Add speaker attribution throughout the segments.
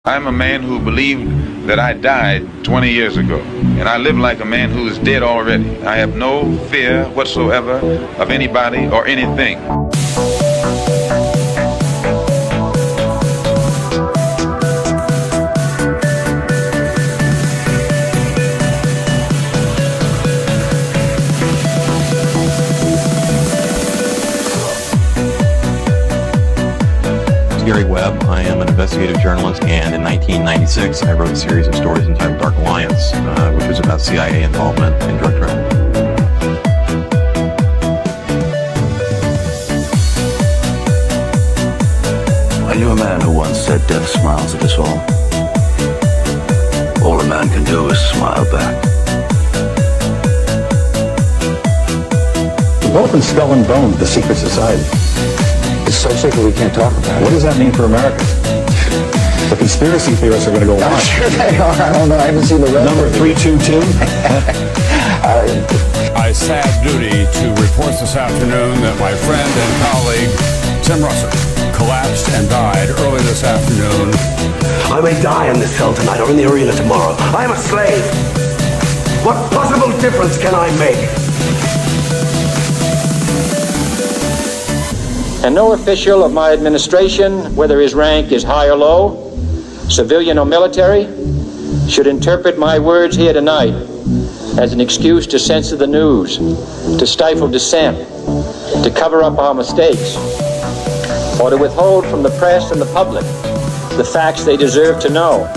Speaker 1: I'm a man who believed that I died 20 years ago, and I live like a man who is dead already. I have no fear whatsoever of anybody or anything.
Speaker 2: Gary Webb. I am an investigative journalist, and in 1996 I wrote a series of stories entitled Dark Alliance, which was about CIA involvement in drug trafficking.
Speaker 3: I knew a man who once said death smiles at us all. All a man can do is smile back.
Speaker 4: We've both been skull and bone, the secret society.
Speaker 3: It's so secret we can't talk about it.
Speaker 4: What does that mean for America? The conspiracy theorists are going to go
Speaker 3: I'm
Speaker 4: wild.
Speaker 3: sure they are. I don't know. I haven't seen the rest.
Speaker 4: Number 322.
Speaker 5: I sad duty to report this afternoon that my friend and colleague, Tim Russert, collapsed and died early this afternoon.
Speaker 3: I may die in this cell tonight or in the arena tomorrow. I am a slave. What possible difference can I make?
Speaker 6: And no official of my administration, whether his rank is high or low, civilian or military, should interpret my words here tonight as an excuse to censor the news, to stifle dissent, to cover up our mistakes, or to withhold from the press and the public the facts they deserve to know.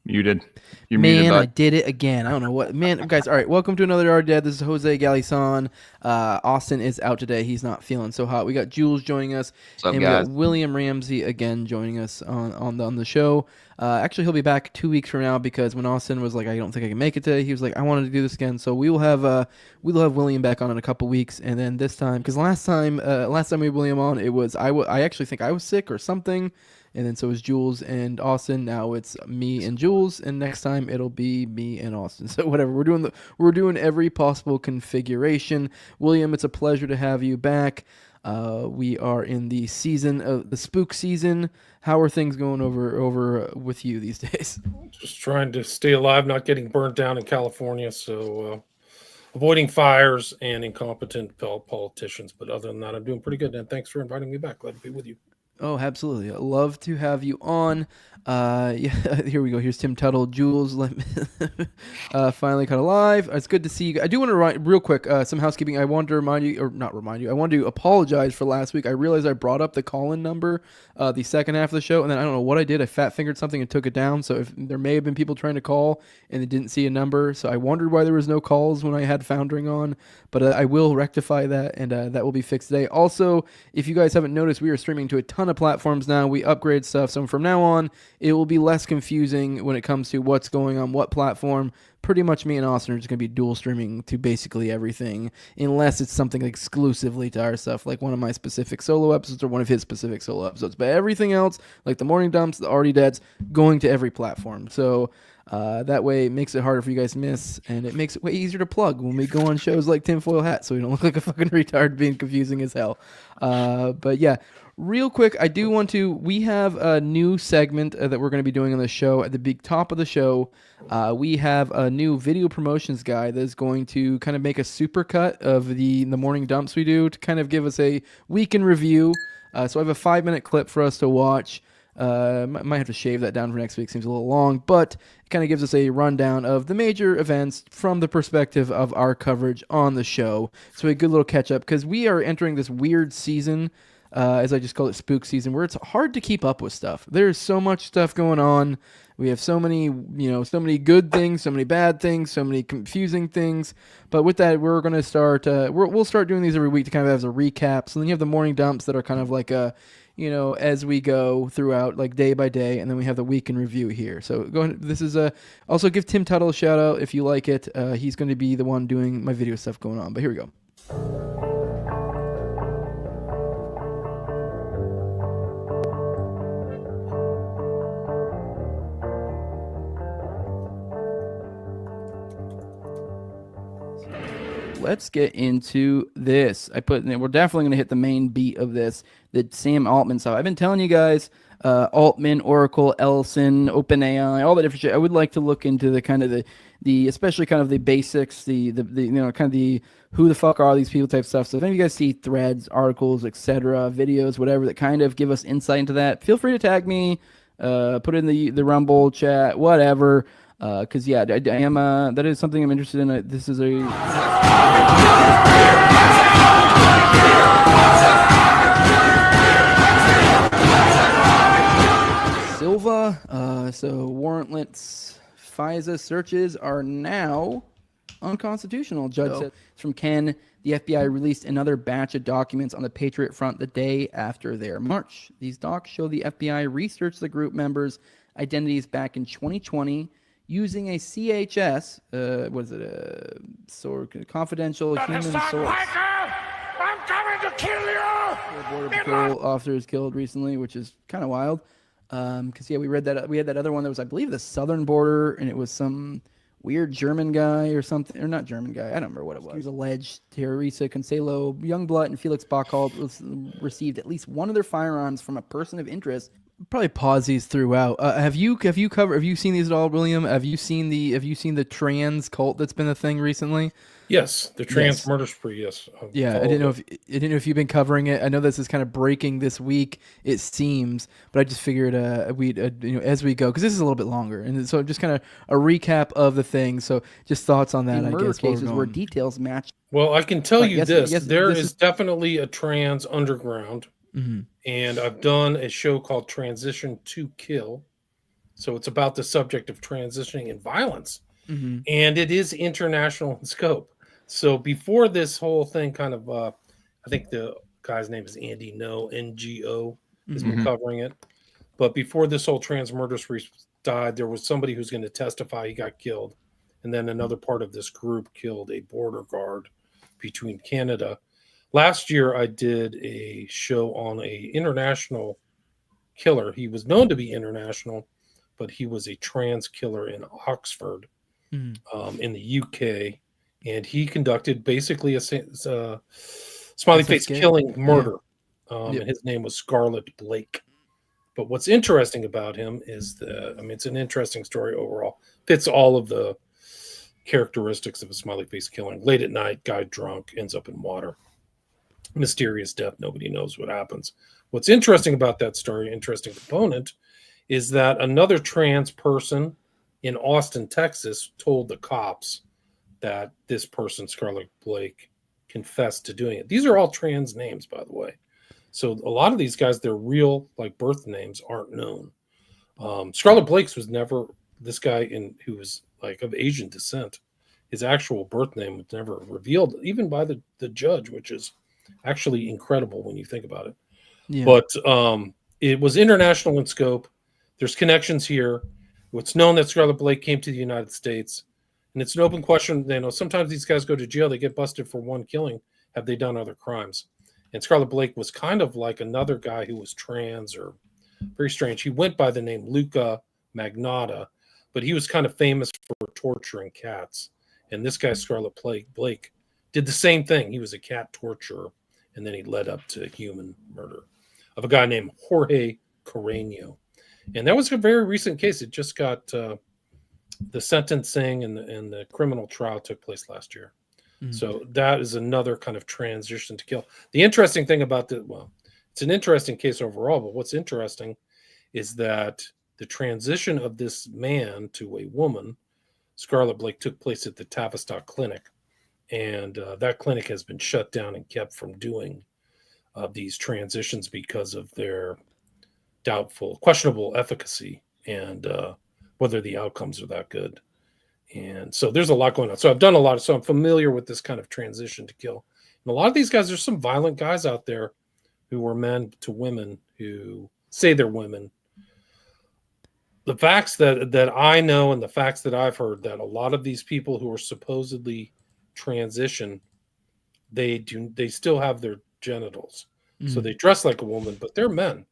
Speaker 7: Muted. You're
Speaker 8: Man,
Speaker 7: muted,
Speaker 8: I did it again. I don't know what. Man, guys, all right. Welcome to another Our Dead. This is Jose Galison. Austin is out today. He's not feeling so hot. We got Jules joining us.
Speaker 7: What's up,
Speaker 8: and
Speaker 7: guys?
Speaker 8: we got William Ramsey again joining us on the show. Actually, he'll be back 2 weeks from now because when Austin was like, I don't think I can make it today, he was like, I wanted to do this again. So we'll have William back on in a couple weeks. And then this time, because last time we had William on, it was I actually think I was sick or something. And then so it was Jules and Austin. Now it's me and Jules, and next time it'll be me and Austin. So whatever, we're doing every possible configuration. William, it's a pleasure to have you back. We are in the season of the spook season. How are things going over with you these days?
Speaker 9: Just trying to stay alive, not getting burnt down in California. So avoiding fires and incompetent politicians. But other than that, I'm doing pretty good. And thanks for inviting me back. Glad to be with you.
Speaker 8: Oh, absolutely. I'd love to have you on. Yeah, here we go. Here's Tim Tuttle. Jules, finally cut alive. It's good to see you. I do want to write real quick some housekeeping. I wanted to remind you, or not remind you, I wanted to apologize for last week. I realized I brought up the call-in number the second half of the show, and then I don't know what I did. I fat-fingered something and took it down, so if there may have been people trying to call and they didn't see a number, so I wondered why there was no calls when I had Foundering on, but I will rectify that, and that will be fixed today. Also, if you guys haven't noticed, we are streaming to a ton of platforms now. We upgrade stuff, so from now on, it will be less confusing when it comes to what's going on what platform. Pretty much me and Austin are just going to be dual streaming to basically everything, unless it's something exclusively to our stuff, like one of my specific solo episodes or one of his specific solo episodes. But everything else, like the Morning Dumps, the Already Deads, going to every platform. So that way it makes it harder for you guys to miss, and it makes it way easier to plug when we go on shows like Tinfoil Hat, so we don't look like a fucking retard being confusing as hell. But yeah. Real quick, we have a new segment that we're going to be doing on the show. At the big top of the show, we have a new video promotions guy that is going to kind of make a supercut of the morning dumps we do to kind of give us a week in review. So I have a 5-minute clip for us to watch. Might have to shave that down for next week. Seems a little long, but it kind of gives us a rundown of the major events from the perspective of our coverage on the show. So a good little catch up because we are entering this weird season, as I just call it spook season, where it's hard to keep up with stuff. There's so much stuff going on. We have so many good things, so many bad things, so many confusing things. But with that, we're going to start, we'll start doing these every week to kind of have as a recap. So then you have the morning dumps that are kind of like a, as we go throughout, like day by day, and then we have the week in review here. So go ahead. This is also give Tim Tuttle a shout out if you like it. He's going to be the one doing my video stuff going on. But here we go. let's get into this. We're definitely going to hit the main beat of this, the Sam Altman stuff. I've been telling you guys, Altman, Oracle, Ellison, OpenAI, all the different shit. I would like to look into the kind of the especially kind of the basics, the kind of the who the fuck are these people type stuff. So if any of you guys see threads, articles, etc., videos, whatever that kind of give us insight into that, feel free to tag me, put it in the Rumble chat, whatever. Because I am that is something I'm interested in. This is a Silva. So warrantless FISA searches are now unconstitutional. Judge said it's from Ken. The FBI released another batch of documents on the Patriot Front the day after their march. These docs show the FBI researched the group members' identities back in 2020 using a CHS, confidential human source.
Speaker 7: I'm coming to kill you!
Speaker 8: Border Patrol officers killed recently, which is kind of wild. Because we read that we had that other one that was, I believe, the southern border, and it was some weird German guy or something, or not German guy. I don't remember what it was. He was alleged. Teresa Cancelo, Youngblood, and Felix Bockhold received at least one of their firearms from a person of interest. Probably pause these throughout. Have you seen these at all, William? Have you seen the trans cult that's been a thing recently?
Speaker 9: Yes, the trans murder spree. Yes.
Speaker 8: Yeah, I didn't know if you've been covering it. I know this is kind of breaking this week, it seems, but I just figured we'd as we go, because this is a little bit longer, and so just kind of a recap of the thing. So just thoughts on that.
Speaker 6: Murder cases where details match.
Speaker 9: Well, I can tell you this: there is definitely a trans underground. Mm-hmm. And I've done a show called Transition to Kill. So it's about the subject of transitioning and violence. Mm-hmm. And it is international in scope. So before this whole thing kind of, I think the guy's name is Andy NGO, has been covering it. But before this whole trans murder spree died, there was somebody who's going to testify. He got killed. And then another part of this group killed a border guard between Canada. Last year, I did a show on a international killer. He was known to be international, but he was a trans killer in Oxford, in the UK, and he conducted basically a smiley face killing murder. And his name was Scarlett Blake. But what's interesting about him is it's an interesting story overall. Fits all of the characteristics of a smiley face killing. Late at night, guy drunk, ends up in water. Mysterious death. Nobody knows what happens. What's interesting about that story, interesting component, is that another trans person in Austin, Texas, told the cops that this person, Scarlett Blake, confessed to doing it. These are all trans names, by the way. So a lot of these guys, their real birth names aren't known. Scarlett Blake's was never this guy who was of Asian descent. His actual birth name was never revealed, even by the judge, which is actually incredible when you think about it. Yeah. But it was international in scope. There's connections here. It's known that Scarlett Blake came to the United States, and it's an open question. Sometimes these guys go to jail. They get busted for one killing. Have they done other crimes? And Scarlett Blake was kind of like another guy who was trans or very strange. He went by the name Luca Magnotta, but he was kind of famous for torturing cats. And this guy, Scarlett Blake, did the same thing. He was a cat torturer. And then he led up to human murder of a guy named Jorge Carreño. And that was a very recent case. It just got the sentencing and the criminal trial took place last year. Mm-hmm. So that is another kind of transition to kill. The interesting thing about it's an interesting case overall, but what's interesting is that the transition of this man to a woman, Scarlett Blake, took place at the Tavistock Clinic. And that clinic has been shut down and kept from doing these transitions because of their questionable efficacy and whether the outcomes are that good. And so there's a lot going on. So I've done a lot. So I'm familiar with this kind of transition to kill. And a lot of these guys, there's some violent guys out there who were men to women who say they're women. The facts that I know and the facts that I've heard, that a lot of these people who are supposedly transition, they still have their genitals. So they dress like a woman, but they're men.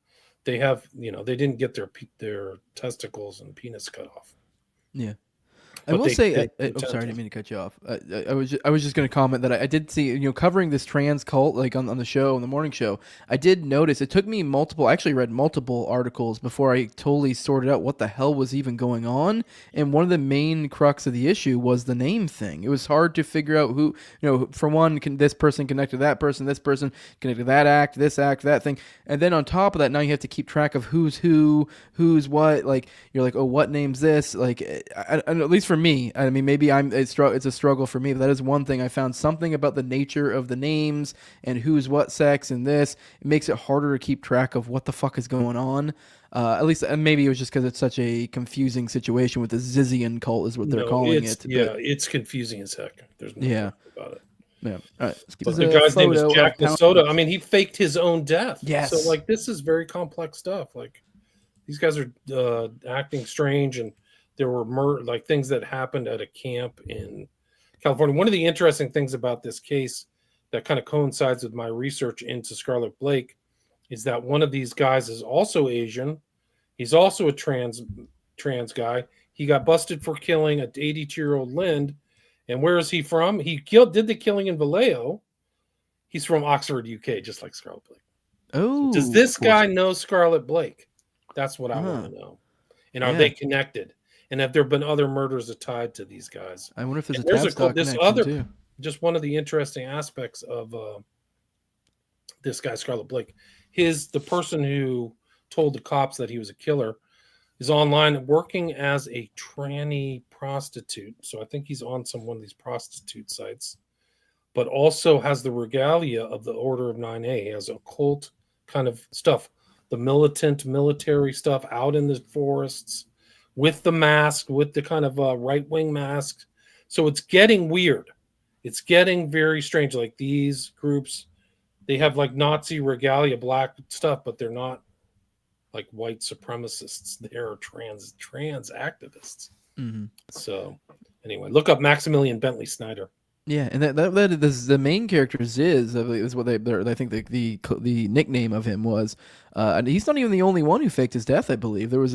Speaker 9: They have, they didn't get their testicles and penis cut off.
Speaker 8: Yeah. I will say, sorry, I didn't mean to cut you off. I was just going to comment that I did see, covering this trans cult, like on the show, on the morning show, I did notice it took me I actually read multiple articles before I totally sorted out what the hell was even going on. And one of the main crux of the issue was the name thing. It was hard to figure out who, for one, this person connected to that person, this person connected to that act, that thing. And then on top of that, now you have to keep track of who's who, who's what. Like, you're like, oh, what name's this? Like, at least for me, I mean, maybe it's a struggle for me, but that is one thing. I found something about the nature of the names and who's what sex and this. It makes it harder to keep track of what the fuck is going on. At least maybe it was just because it's such a confusing situation with the Zizan cult is what they're calling it.
Speaker 9: Yeah, it's confusing as heck. There's no doubt about it.
Speaker 8: Yeah. All right.
Speaker 9: But the guy's name is Jack Minnesota. I mean, he faked his own death.
Speaker 8: Yes.
Speaker 9: So, like, this is very complex stuff. Like, these guys are acting strange, and there were things that happened at a camp in California. One of the interesting things about this case that kind of coincides with my research into Scarlet Blake is that one of these guys is also Asian. He's also a trans guy. He got busted for killing an 82-year-old Lind. And where is he from? He did the killing in Vallejo. He's from Oxford, UK, just like Scarlet Blake.
Speaker 8: Oh,
Speaker 9: does this guy know Scarlet Blake? That's what I want to know. And are they connected? And have there been other murders tied to these guys?
Speaker 8: I wonder if there's too.
Speaker 9: Just one of the interesting aspects of this guy, Scarlet Blake, the person who told the cops that he was a killer is online working as a tranny prostitute. So I think he's on one of these prostitute sites, but also has the regalia of the Order of 9A. He has occult kind of stuff, the militant military stuff out in the forests with the mask, with the kind of right-wing mask. So it's getting weird. It's getting very strange. Like these groups, they have like Nazi regalia, black stuff, but they're not like white supremacists. They're trans activists. Mm-hmm. So anyway, look up Maximilian Bentley Snyder.
Speaker 8: Yeah, and that is the main character is what I think the nickname of him was. And he's not even the only one who faked his death. I believe it was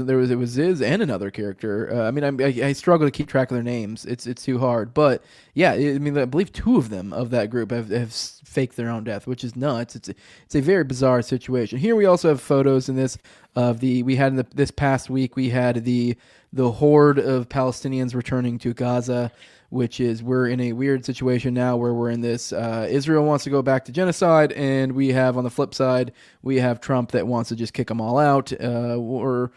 Speaker 8: Ziz and another character. I mean, I struggle to keep track of their names. It's too hard. But yeah, I mean, I believe two of them of that group have faked their own death, which is nuts. It's a very bizarre situation. Here we also have photos in this of this past week we had the horde of Palestinians returning to Gaza, which is we're in a weird situation now where we're in this Israel wants to go back to genocide, and we have on the flip side we have Trump that wants to just kick them all out or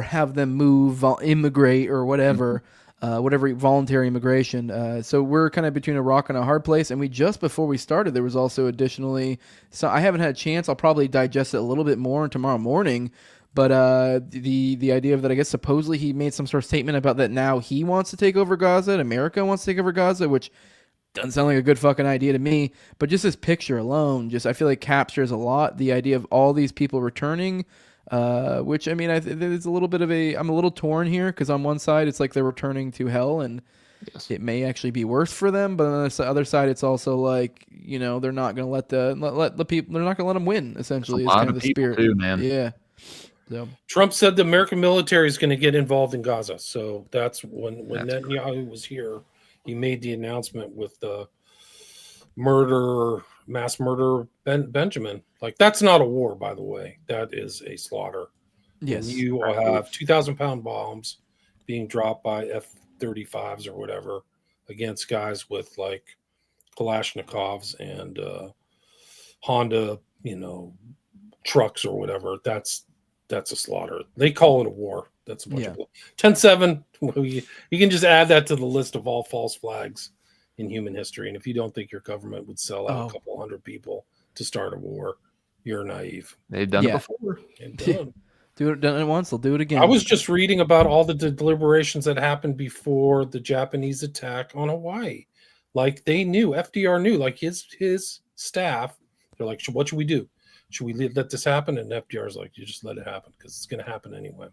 Speaker 8: have them move, immigrate or whatever. Whatever voluntary immigration. So we're kind of between a rock and a hard place. And just before we started, there was also additionally, so I haven't had a chance. I'll probably digest it a little bit more tomorrow morning. But the idea of that, I guess supposedly he made some sort of statement about that now he wants to take over Gaza and America wants to take over Gaza, which doesn't sound like a good fucking idea to me. But just this picture alone, I feel like captures a lot the idea of all these people returning. Which I mean, there's a little bit of I'm a little torn here because on one side it's like they're returning to hell and it may actually be worse for them, but on the other side it's also like they're not going to let the people, they're not going to let them win. Essentially, is kind of the spirit.
Speaker 10: Too, man.
Speaker 8: Yeah. So.
Speaker 9: Trump said the American military is going to get involved in Gaza, so that's when Netanyahu was here. He made the announcement with the mass murder Benjamin. Like, that's not a war, by the way. That is a slaughter.
Speaker 8: Yes.
Speaker 9: And you have 2,000-pound bombs being dropped by F-35s or whatever against guys with like Kalashnikovs and Honda, trucks or whatever. That's a slaughter. They call it a war. That's a bunch of 10-7. You can just add that to the list of all false flags in human history. And if you don't think your government would sell out a couple hundred people to start a war, you're naive.
Speaker 10: They've done it before.
Speaker 8: Done it once, they'll do it again.
Speaker 9: I was just reading about all the deliberations that happened before the Japanese attack on Hawaii. Like, they knew, FDR knew, like his staff, they're like, what should we do? Should we let this happen? And FDR's like, you just let it happen because it's going to happen anyway.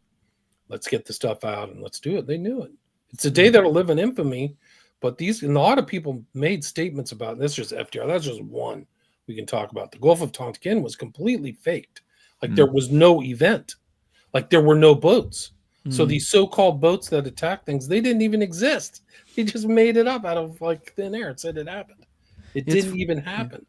Speaker 9: Let's get the stuff out and let's do it. They knew it. It's a day that'll live in infamy. But a lot of people made statements about this. Just FDR. That's just one we can talk about. The Gulf of Tonkin was completely faked. Like there was no event. Like there were no boats. So these so-called boats that attack things, they didn't even exist. He just made it up out of like thin air and said it happened. It didn't even happen.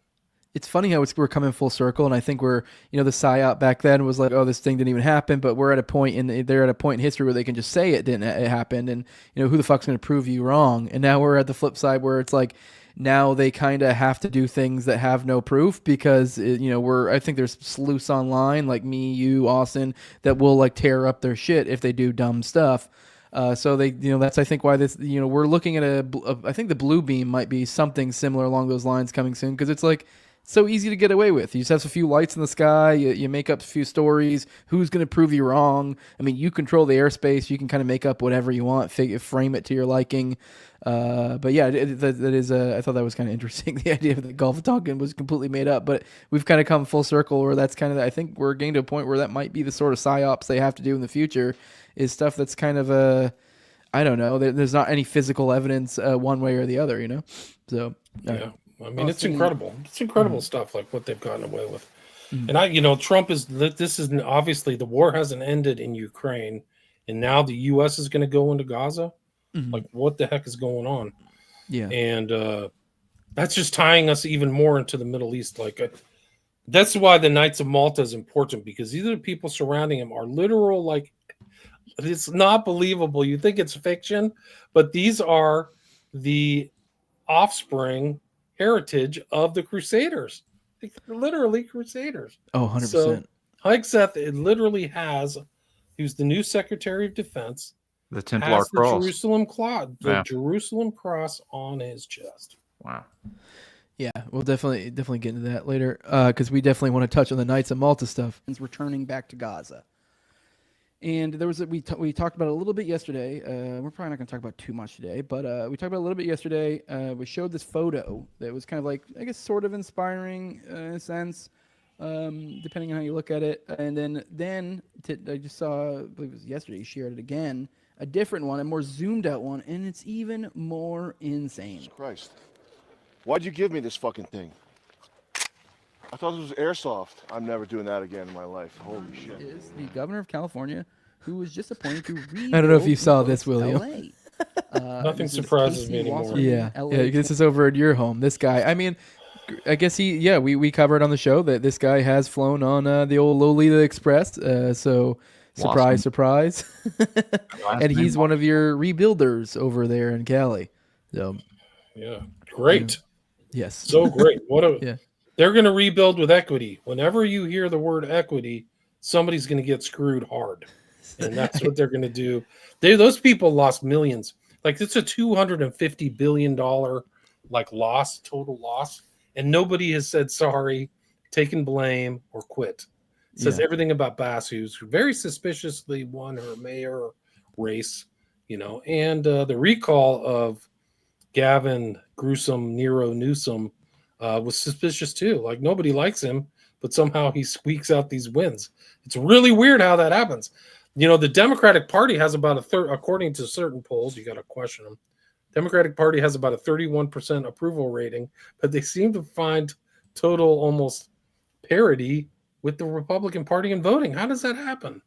Speaker 8: It's funny how we're coming full circle, and I think we're, the PSYOP back then was like, oh, this thing didn't even happen, but we're at a point they're at a point in history where they can just say it happened, and who the fuck's going to prove you wrong? And now we're at the flip side where it's like, now they kind of have to do things that have no proof because I think there's sleuths online like me, you, Austin, that will like tear up their shit if they do dumb stuff. So they, that's I think why this, we're looking at I think the blue beam might be something similar along those lines coming soon, because it's like so easy to get away with. You just have a few lights in the sky, you make up a few stories. Who's going to prove you wrong? I mean, you control the airspace. You can kind of make up whatever you want, frame it to your liking. But yeah, that is. I thought that was kind of interesting. The idea of the Gulf of Tonkin was completely made up, but we've kind of come full circle where that's kind of. I think we're getting to a point where that might be the sort of psyops they have to do in the future. Is stuff that's kind of I don't know. There's not any physical evidence one way or the other. So
Speaker 9: yeah. I mean, it's incredible. It's incredible stuff, like what they've gotten away with. And Trump this is obviously the war hasn't ended in Ukraine, and now the U.S. is going to go into Gaza. Like, what the heck is going on?
Speaker 8: Yeah,
Speaker 9: and that's just tying us even more into the Middle East. Like, that's why the Knights of Malta is important, because these are the people surrounding him are literal. Like, it's not believable. You think it's fiction, but these are the offspring. Heritage of the Crusaders, literally Crusaders.
Speaker 8: Oh, 100%.
Speaker 9: So Hegseth, it literally who's the new Secretary of Defense,
Speaker 10: the Templar cross,
Speaker 9: Jerusalem cross on his chest.
Speaker 10: Wow.
Speaker 8: Yeah, we'll definitely get into that later, because we definitely want to touch on the Knights of Malta stuff. It's returning back to Gaza. And there was we talked about it a little bit yesterday. We're probably not going to talk about too much today, but we talked about it a little bit yesterday. We showed this photo that was kind of like, I guess, sort of inspiring in a sense, depending on how you look at it. And then I just saw, I believe it was yesterday, he shared it again, a different one, a more zoomed out one, and it's even more insane.
Speaker 11: Jesus Christ. Why'd you give me this fucking thing? I thought this was airsoft. I'm never doing that again in my life. Holy shit.
Speaker 8: Is the governor of California, who was just appointed to rebuild I don't know if you saw this, William.
Speaker 9: Nothing surprises me anymore.
Speaker 8: Yeah, this is over at your home. This guy, I mean, I guess we covered on the show that this guy has flown on the old Lolita Express. So surprise, surprise. And he's one of your rebuilders over there in Cali. So
Speaker 9: yeah, great.
Speaker 8: Yes.
Speaker 9: So great. What a They're going to rebuild with equity. Whenever you hear the word equity, somebody's going to get screwed hard. And that's what they're going to do. Those people lost millions. Like, it's a $250 billion loss, total loss. And nobody has said sorry, taken blame, or quit. It says everything about Bass, who's very suspiciously won her mayor race, and the recall of Gavin Gruesome Nero Newsom was suspicious too. Like, nobody likes him, but somehow he squeaks out these wins. It's really weird how that happens. The Democratic Party has about according to certain polls, you got to question them. Democratic Party has about a 31% approval rating, but they seem to find total almost parity with the Republican Party in voting. How does that happen?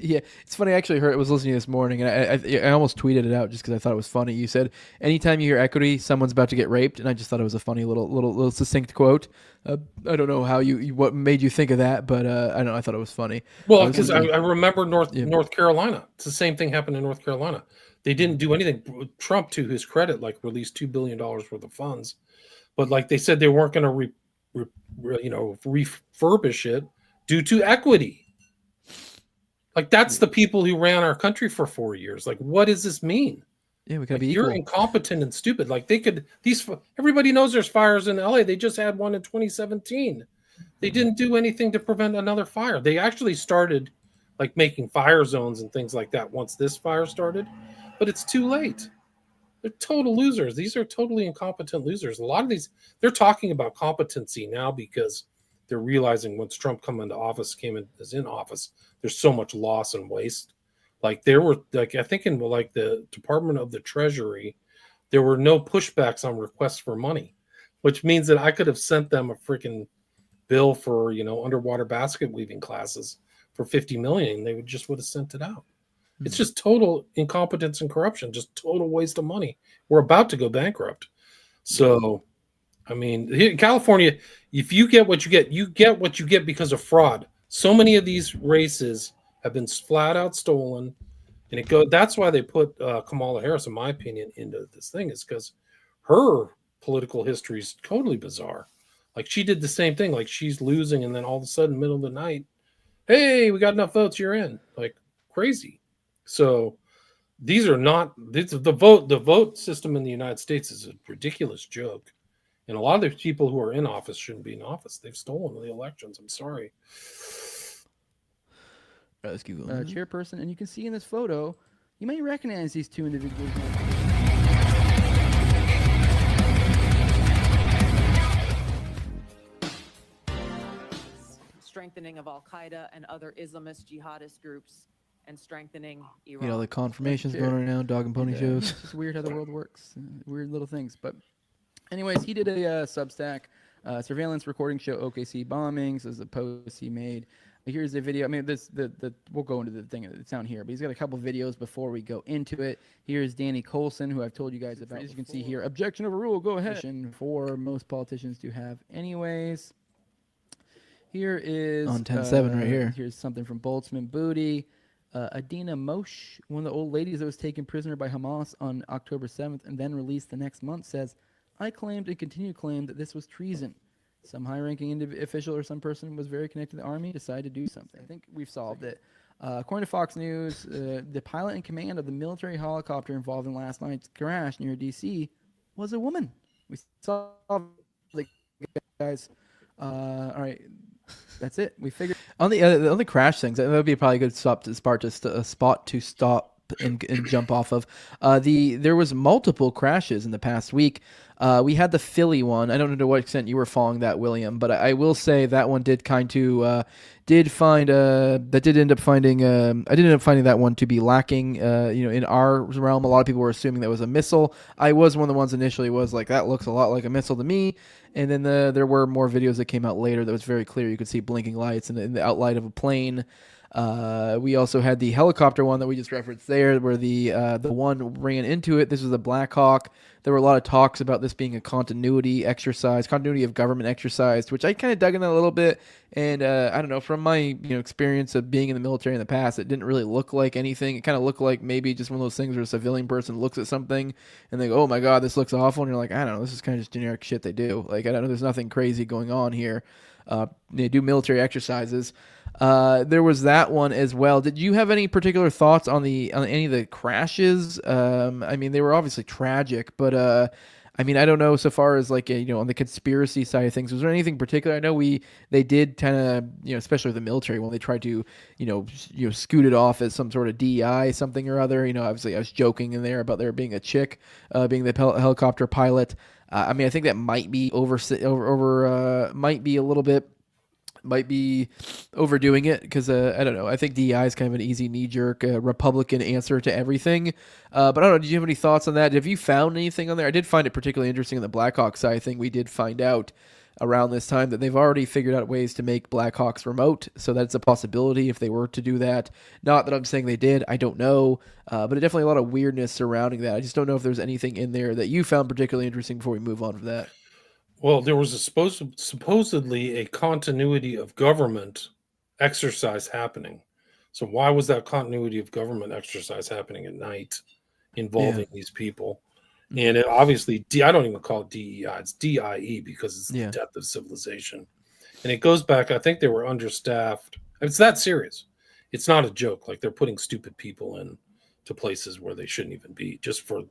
Speaker 8: Yeah, it's funny. I actually was listening this morning, and I almost tweeted it out just because I thought it was funny. You said, anytime you hear equity, someone's about to get raped, and I just thought it was a funny little succinct quote. I don't know how what made you think of that, but I don't know. I thought it was funny.
Speaker 9: Well, because I remember North Carolina. It's the same thing happened in North Carolina. They didn't do anything. Trump, to his credit, released $2 billion worth of funds, but they said they weren't going to refurbish it due to equity. That's the people who ran our country for 4 years. What does this mean?
Speaker 8: Yeah, we gotta be
Speaker 9: You're
Speaker 8: equal.
Speaker 9: incompetent and stupid. Everybody knows there's fires in LA. They just had one in 2017. They didn't do anything to prevent another fire. They actually started making fire zones and things like that once this fire started, but it's too late. They're total losers. These are totally incompetent losers. A lot of these, they're talking about competency now because they're realizing once Trump is in office, there's so much loss and waste. There were I think in the Department of the Treasury, there were no pushbacks on requests for money, which means that I could have sent them a freaking bill for underwater basket weaving classes for $50 million, they would have sent it out. It's just total incompetence and corruption, just total waste of money. We're about to go bankrupt. So, I mean, here in California, if you get what you get because of fraud. So many of these races have been flat out stolen, and that's why they put Kamala Harris, in my opinion, into this thing, is because her political history is totally bizarre. Like, she did the same thing. Like, she's losing, and then all of a sudden, middle of the night, hey, we got enough votes, you're in. Like, crazy. So these are not the vote system in the United States is a ridiculous joke. And a lot of the people who are in office shouldn't be in office. They've stolen the elections. I'm sorry.
Speaker 8: Let's keep going. Chairperson, and you can see in this photo, you may recognize these two individuals.
Speaker 10: Strengthening of Al-Qaeda and other Islamist jihadist groups, and strengthening Iran.
Speaker 8: You know, the confirmations going on now, dog and pony shows. It's just weird how the world works. Weird little things. But anyways, he did a Substack surveillance recording show OKC bombings as a post he made. Here's a video. I mean, we'll go into the thing. It's down here, but he's got a couple videos before we go into it. Here's Danny Coulson, who I've told you guys about. As you can see here, objection overruled. Go ahead. For most politicians to have anyways. Here is
Speaker 12: on 10-7 right here.
Speaker 8: Here's something from Boltzmann Booty. Adina Moshe, one of the old ladies that was taken prisoner by Hamas on October 7th and then released the next month, says, I claimed and continue to claim that this was treason. Some high-ranking official or some person was very connected to the army, decided to do something. I think we've solved it. According to Fox News, the pilot in command of the military helicopter involved in last night's crash near D.C. was a woman. We solved the guys. All right. That's it. We figured
Speaker 12: on the crash things. That would be probably a good spot to stop and jump off of. There was multiple crashes in the past week. We had the Philly one. I don't know to what extent you were following that, William, but I will say that one did I did end up finding that one to be lacking. In our realm, a lot of people were assuming that was a missile. I was one of the ones initially was like, that looks a lot like a missile to me. And then there were more videos that came out later that was very clear. You could see blinking lights and the outline of a plane. We also had the helicopter one that we just referenced there, where the one ran into it. This was a Black Hawk. There were a lot of talks about this being a continuity of government exercise, which I kind of dug in a little bit. And I don't know, from my experience of being in the military in the past, it didn't really look like anything. It kind of looked like maybe just one of those things where a civilian person looks at something and they go, "Oh my God, this looks awful," and you're like, "I don't know, this is kind of just generic shit they do. Like, I don't know, there's nothing crazy going on here." They do military exercises. There was that one as well. Did you have any particular thoughts on any of the crashes? I mean, they were obviously tragic, but I mean, I don't know. So far as like on the conspiracy side of things, was there anything particular? I know they did kind of especially with the military when they tried to scoot it off as some sort of DEI something or other. Obviously I was joking in there about there being a chick being the helicopter pilot. I mean, I think that might be might be overdoing it because I don't know. I think DEI is kind of an easy knee-jerk Republican answer to everything. But I don't know. Did you have any thoughts on that? Have you found anything on there? I did find it particularly interesting on the Blackhawk side. I think we did find out around this time that they've already figured out ways to make Blackhawks remote, so that's a possibility if they were to do that. Not that I'm saying they did. I don't know. But definitely a lot of weirdness surrounding that. I just don't know if there's anything in there that you found particularly interesting before we move on from that.
Speaker 9: Well, there was supposedly a continuity of government exercise happening. So why was that continuity of government exercise happening at night involving these people? And it obviously, I don't even call it DEI, it's DIE because it's the death of civilization. And it goes back, I think they were understaffed. It's that serious. It's not a joke. Like, they're putting stupid people in to places where they shouldn't even be just for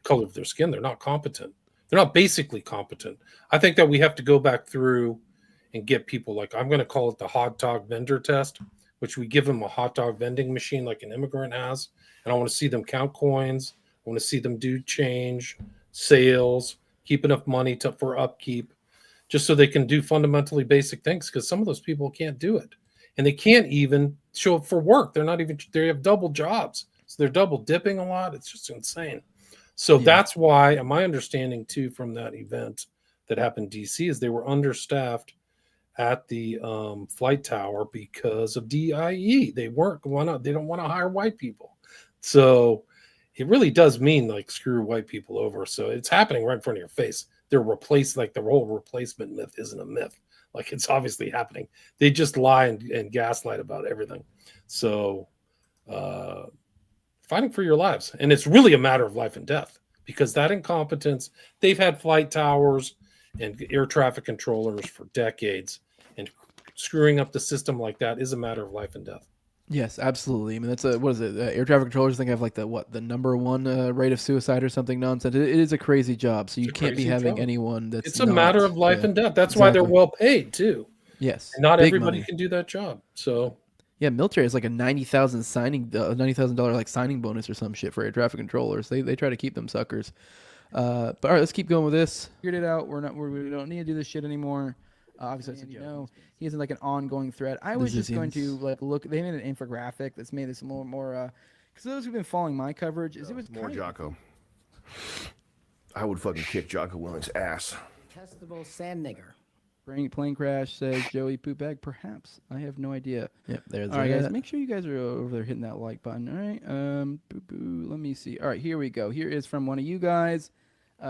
Speaker 9: color of their skin. They're not competent. They're not basically competent. I think that we have to go back through and get people, like, I'm going to call it the hot dog vendor test, which we give them a hot dog vending machine like an immigrant has. And I want to see them count coins. I want to see them do change, sales, keep enough money for upkeep, just so they can do fundamentally basic things, because some of those people can't do it. And they can't even show up for work. They have double jobs. So they're double dipping a lot. It's just insane. So that's why, and my understanding too from that event that happened in DC is they were understaffed at the flight tower because of DIE. They don't want to hire white people. So it really does mean like screw white people over. So it's happening right in front of your face. They're replaced, like the whole replacement myth isn't a myth. Like it's obviously happening. They just lie and gaslight about everything. So fighting for your lives. And it's really a matter of life and death because that incompetence, they've had flight towers and air traffic controllers for decades, and screwing up the system like that is a matter of life and death.
Speaker 12: Yes, absolutely. I mean, that's what is it? Air traffic controllers think have like the number one rate of suicide or something nonsense. It is a crazy job, so you can't be having anyone that's.
Speaker 9: It's a matter of life and death. That's why they're well paid too.
Speaker 12: Yes,
Speaker 9: and not everybody can do that job. So
Speaker 12: yeah, military is like a $90,000 like signing bonus or some shit for air traffic controllers. They try to keep them suckers. But all right, let's keep going with this. Figured it out. We don't need to do this shit anymore. Obviously, he isn't like an ongoing threat. I was just going to like look. They made an infographic that's made this more. Because those who've been following my coverage, it was
Speaker 11: more Jocko. I would fucking kick Jocko Willink's ass.
Speaker 13: Testable sand nigger.
Speaker 12: Plane crash says Joey poop bag. Perhaps I have no idea. Yep, there's. All right, guys, make sure you guys are over there hitting that like button. All right. Let me see. All right, here we go. Here is from one of you guys.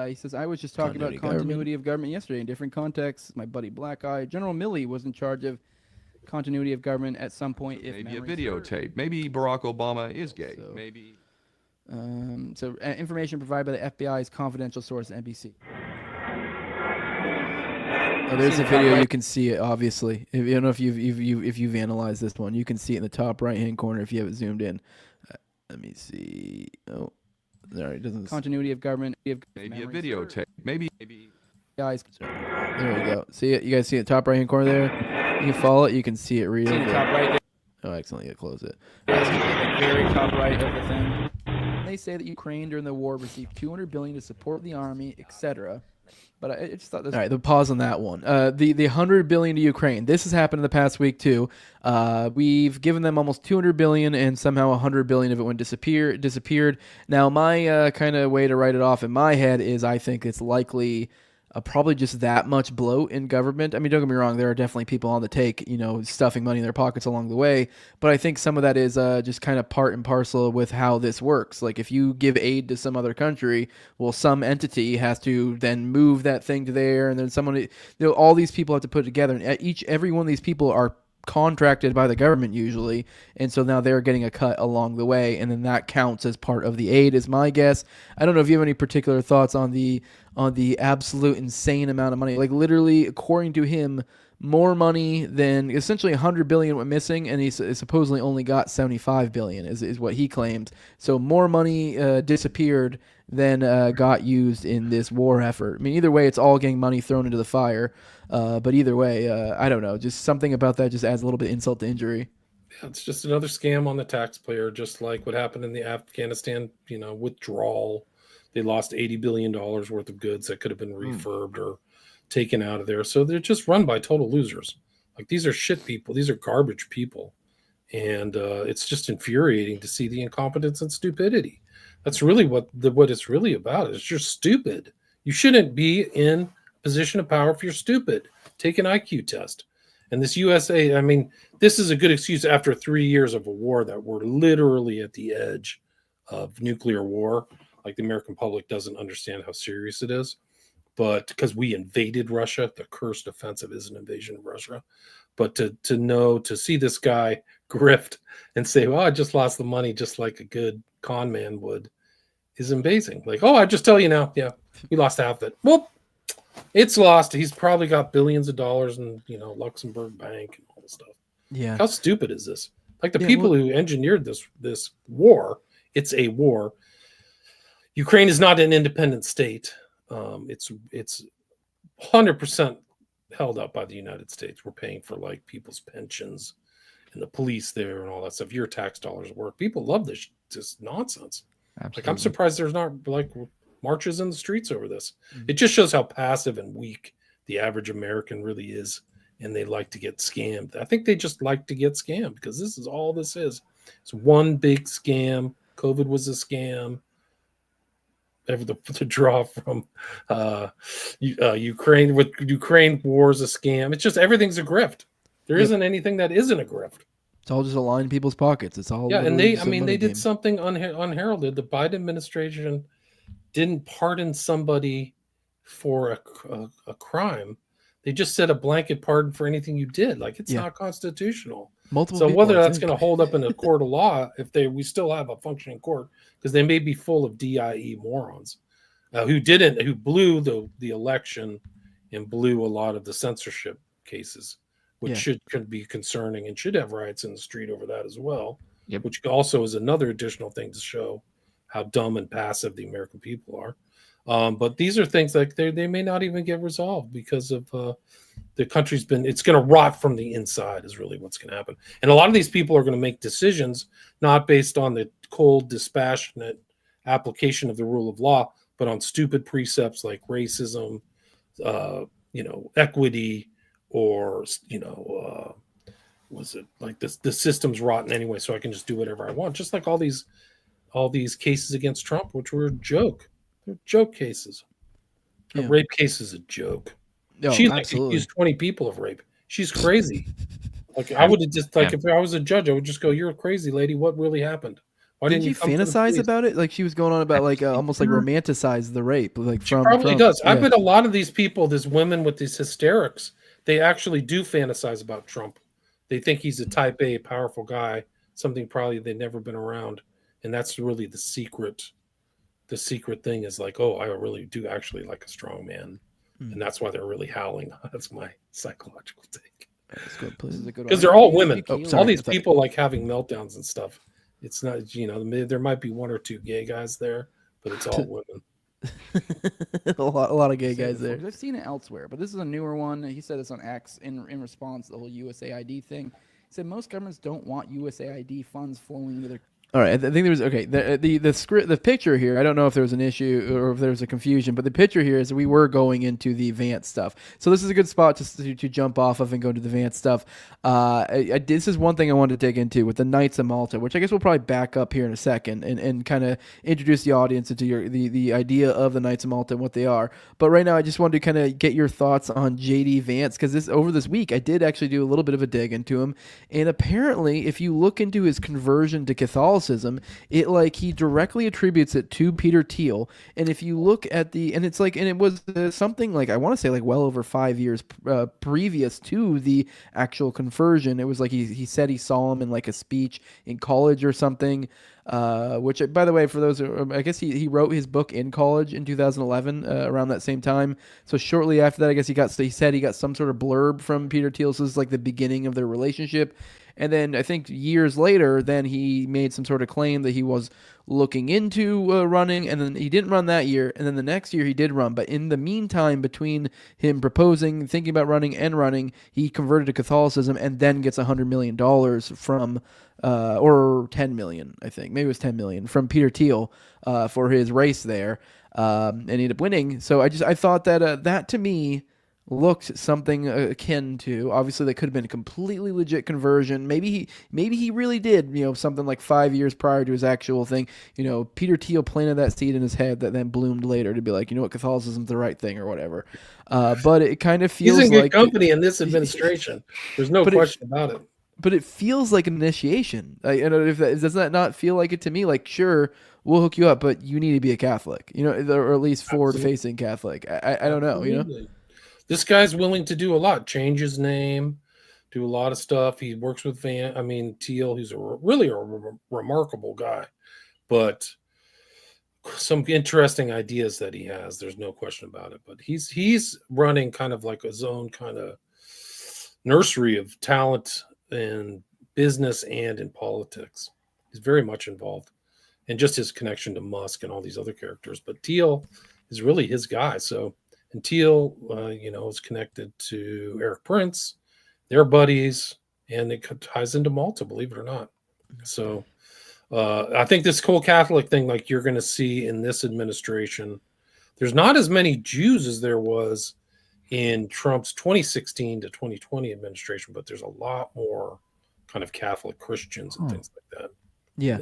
Speaker 12: He says, I was just talking about continuity of government yesterday in different contexts. My buddy Black Eye, General Milley, was in charge of continuity of government at some point. If
Speaker 14: maybe a videotape. Maybe Barack Obama is gay. So, maybe.
Speaker 12: Information provided by the FBI's confidential source, NBC. Oh, there's a video. You can see it, obviously. I don't know if you've analyzed this one. You can see it in the top right-hand corner if you have it zoomed in. Let me see. Oh. Sorry, it doesn't. Continuity of government.
Speaker 14: Maybe a videotape. Maybe.
Speaker 12: Guys, there we go. See it? You guys see it? Top right hand corner there. You can follow it. You can see it real. See the top right there. Oh, excellent. You close it. That's the very top right of the thing. They say that Ukraine during the war received $200 billion to support the army, etc. But I just thought this. All right, the pause on that one. The $100 billion to Ukraine. This has happened in the past week too. We've given them almost $200 billion, and somehow $100 billion of it went disappeared. Now, my kind of way to write it off in my head is I think it's likely. Probably just that much bloat in government. I mean, don't get me wrong, there are definitely people on the take, stuffing money in their pockets along the way. But I think some of that is just kind of part and parcel with how this works. Like if you give aid to some other country, well, some entity has to then move that thing to there, and then someone, all these people have to put it together. And every one of these people are contracted by the government usually, and so now they're getting a cut along the way, and then that counts as part of the aid is my guess. I don't know if you have any particular thoughts on the absolute insane amount of money. Like literally, according to him, more money than essentially $100 billion went missing, and he supposedly only got $75 billion is what he claimed. So more money disappeared than got used in this war effort. I mean, either way, it's all getting money thrown into the fire. But either way, I don't know. Just something about that just adds a little bit of insult to injury.
Speaker 9: Yeah, it's just another scam on the taxpayer, just like what happened in the Afghanistan, withdrawal. They lost $80 billion worth of goods that could have been refurbed or taken out of there. So they're just run by total losers. Like these are shit people. These are garbage people. And it's just infuriating to see the incompetence and stupidity. That's really what it's really about. It's just stupid. You shouldn't be in position of power if you're stupid. Take an IQ test. And this USA, I mean, this is a good excuse after 3 years of a war that we're literally at the edge of nuclear war. Like the American public doesn't understand how serious it is. But because we invaded Russia, the cursed offensive is an invasion of Russia. But to see this guy grift and say, well, I just lost the money just like a good con man would is amazing. Like, oh, I just tell you now. Yeah, we lost half of it. Well, it's lost. He's probably got billions of dollars in, Luxembourg Bank and all this stuff. Yeah. How stupid is this? Like the people who engineered this war, it's a war. Ukraine is not an independent state. It's 100% held up by the United States. We're paying for like people's pensions and the police there and all that stuff. Your tax dollars work. People love this nonsense. Absolutely. Like I'm surprised there's not like marches in the streets over this. Mm-hmm. It just shows how passive and weak the average American really is, and they like to get scammed. I think they just like to get scammed because this is all this is. It's one big scam. COVID was a scam. the draw from Ukraine, with Ukraine war is a scam. It's just everything's a grift. There isn't anything that isn't a grift.
Speaker 12: It's all just a line in people's pockets. It's all
Speaker 9: and they did something unheralded. The Biden administration didn't pardon somebody for a crime. They just said a blanket pardon for anything you did. Like, it's not constitutional. So whether that's going to hold up in a court of law, we still have a functioning court, because they may be full of DIE morons who blew the election and blew a lot of the censorship cases, which could be concerning and should have riots in the street over that as well.
Speaker 15: Yep.
Speaker 9: Which also is another additional thing to show how dumb and passive the American people are. But these are things like they may not even get resolved because of the country's it's going to rot from the inside is really what's going to happen. And a lot of these people are going to make decisions not based on the cold, dispassionate application of the rule of law, but on stupid precepts like racism, equity, or, was it like this? The system's rotten anyway, so I can just do whatever I want. Just like all these cases against Trump, which were a joke. They're joke cases. A rape case is a joke.
Speaker 12: No,
Speaker 9: she
Speaker 12: absolutely.
Speaker 9: accused 20 people of rape. She's crazy. Like, I would have just if I was a judge, I would just go, "You're a crazy lady. What really happened? Why didn't you
Speaker 12: fantasize about it?" Like, she was going on about almost like romanticize the rape. Like,
Speaker 9: she probably does. I bet a lot of these people, these women with these hysterics, they actually do fantasize about Trump. They think he's a type A, powerful guy. Something probably they've never been around, and that's really the secret. The secret thing is like, oh, I really do actually like a strong man, and that's why they're really howling. That's my psychological take. Because they're all women. All these people like having meltdowns and stuff. It's not, there might be one or two gay guys there, but it's all women.
Speaker 12: a lot of gay guys there.
Speaker 15: I've seen it elsewhere, but this is a newer one. He said this on X in response to the whole USAID thing. He said most governments don't want USAID funds flowing into their.
Speaker 12: All right, I think there was the script, the picture here. I don't know if there was an issue or if there was a confusion, but the picture here is we were going into the Vance stuff. So this is a good spot to jump off of and go to the Vance stuff. This is one thing I wanted to dig into with the Knights of Malta, which I guess we'll probably back up here in a second and kind of introduce the audience into the idea of the Knights of Malta and what they are. But right now, I just wanted to kind of get your thoughts on J.D. Vance, because over this week I did actually do a little bit of a dig into him, and apparently, if you look into his conversion to Catholicism, he directly attributes it to Peter Thiel. And if you look at it was something like, I want to say like well over 5 years previous to the actual conversion. It was like he said he saw him in like a speech in college or something. Which, by the way, for those, I guess he wrote his book in college in 2011, around that same time. So shortly after that, I guess he said he got some sort of blurb from Peter Thiel. So this is like the beginning of their relationship. And then I think years later, then he made some sort of claim that he was looking into running, and then he didn't run that year. And then the next year he did run. But in the meantime, between him proposing, thinking about running, and running, he converted to Catholicism and then gets $100 million from, or 10 million, I think. Maybe it was 10 million from Peter Thiel for his race there, and he ended up winning. So I thought that that to me looked something akin to, obviously that could have been a completely legit conversion. Maybe he really did, something like 5 years prior to his actual thing. Peter Thiel planted that seed in his head that then bloomed later to be like, Catholicism's the right thing or whatever. But it kind of feels
Speaker 9: he's in
Speaker 12: like
Speaker 9: good company in this administration. There's no question about it.
Speaker 12: But it feels like an initiation. Does that not feel like it to me? Like, sure, we'll hook you up, but you need to be a Catholic, or at least forward-facing Catholic. I don't know,
Speaker 9: Absolutely. This guy's willing to do a lot. Change his name, do a lot of stuff. He works with Thiel, who's really a remarkable guy. But some interesting ideas that he has. There's no question about it. But he's running kind of like his own kind of nursery of talent in business and in politics. He's very much involved. And just his connection to Musk and all these other characters. But Thiel is really his guy. And Thiel, is connected to Eric Prince. They're buddies, and it ties into Malta, believe it or not. So I think this whole Catholic thing, like you're going to see in this administration, there's not as many Jews as there was in Trump's 2016 to 2020 administration, but there's a lot more kind of Catholic Christians and things like that.
Speaker 12: Yeah.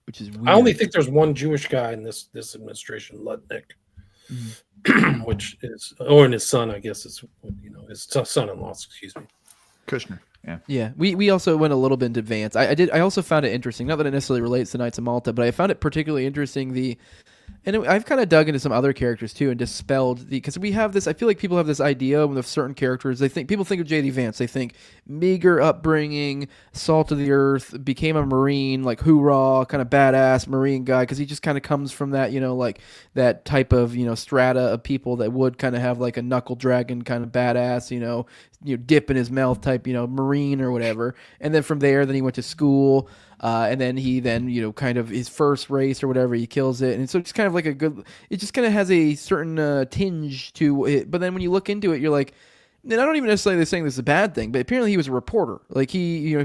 Speaker 8: which is weird.
Speaker 9: I only think there's one Jewish guy in this administration, Lutnick, which is, or in his son, I guess it's, his son-in-law, excuse me.
Speaker 16: Kushner. Yeah.
Speaker 8: Yeah. We also went a little bit into advance. I also found it interesting. Not that it necessarily relates to Knights of Malta, but I found it particularly interesting. I've kind of dug into some other characters too and dispelled because we have this. I feel like people have this idea of certain characters. People think of J.D. Vance. They think meager upbringing, salt of the earth, became a Marine, like hoorah, kind of badass Marine guy because he just kind of comes from that, like that type of strata of people that would kind of have like a knuckle dragon kind of badass, dip in his mouth type, Marine or whatever. And then from there, then he went to school. And then he kind of his first race or whatever, he kills it. And so it's kind of like it just kind of has a certain tinge to it. But then when you look into it, you're like, and I don't even necessarily saying this is a bad thing, but apparently he was a reporter. Like he was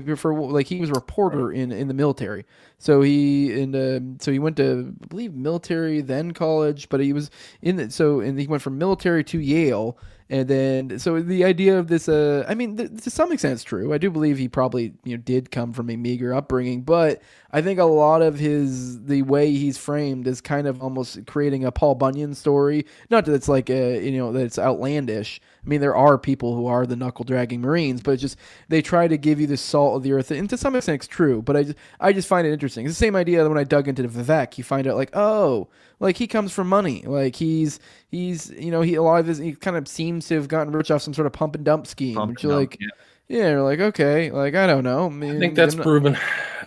Speaker 8: a reporter in the military. So he went to, I believe, military, then college, but he was and he went from military to Yale. And then, so the idea of this, to some extent it's true. I do believe he probably, did come from a meager upbringing, but I think a lot of the way he's framed is kind of almost creating a Paul Bunyan story. Not that it's like, that it's outlandish. I mean, there are people who are the knuckle dragging Marines, but it's just, they try to give you the salt of the earth. And to some extent it's true, but I just find it interesting. It's the same idea that when I dug into Vivek, you find out like, oh, like he comes from money. Like he's a lot of his, he kind of seems to have gotten rich off some sort of pump and dump scheme. You're like, okay, like, I don't know.
Speaker 9: I think that's proven.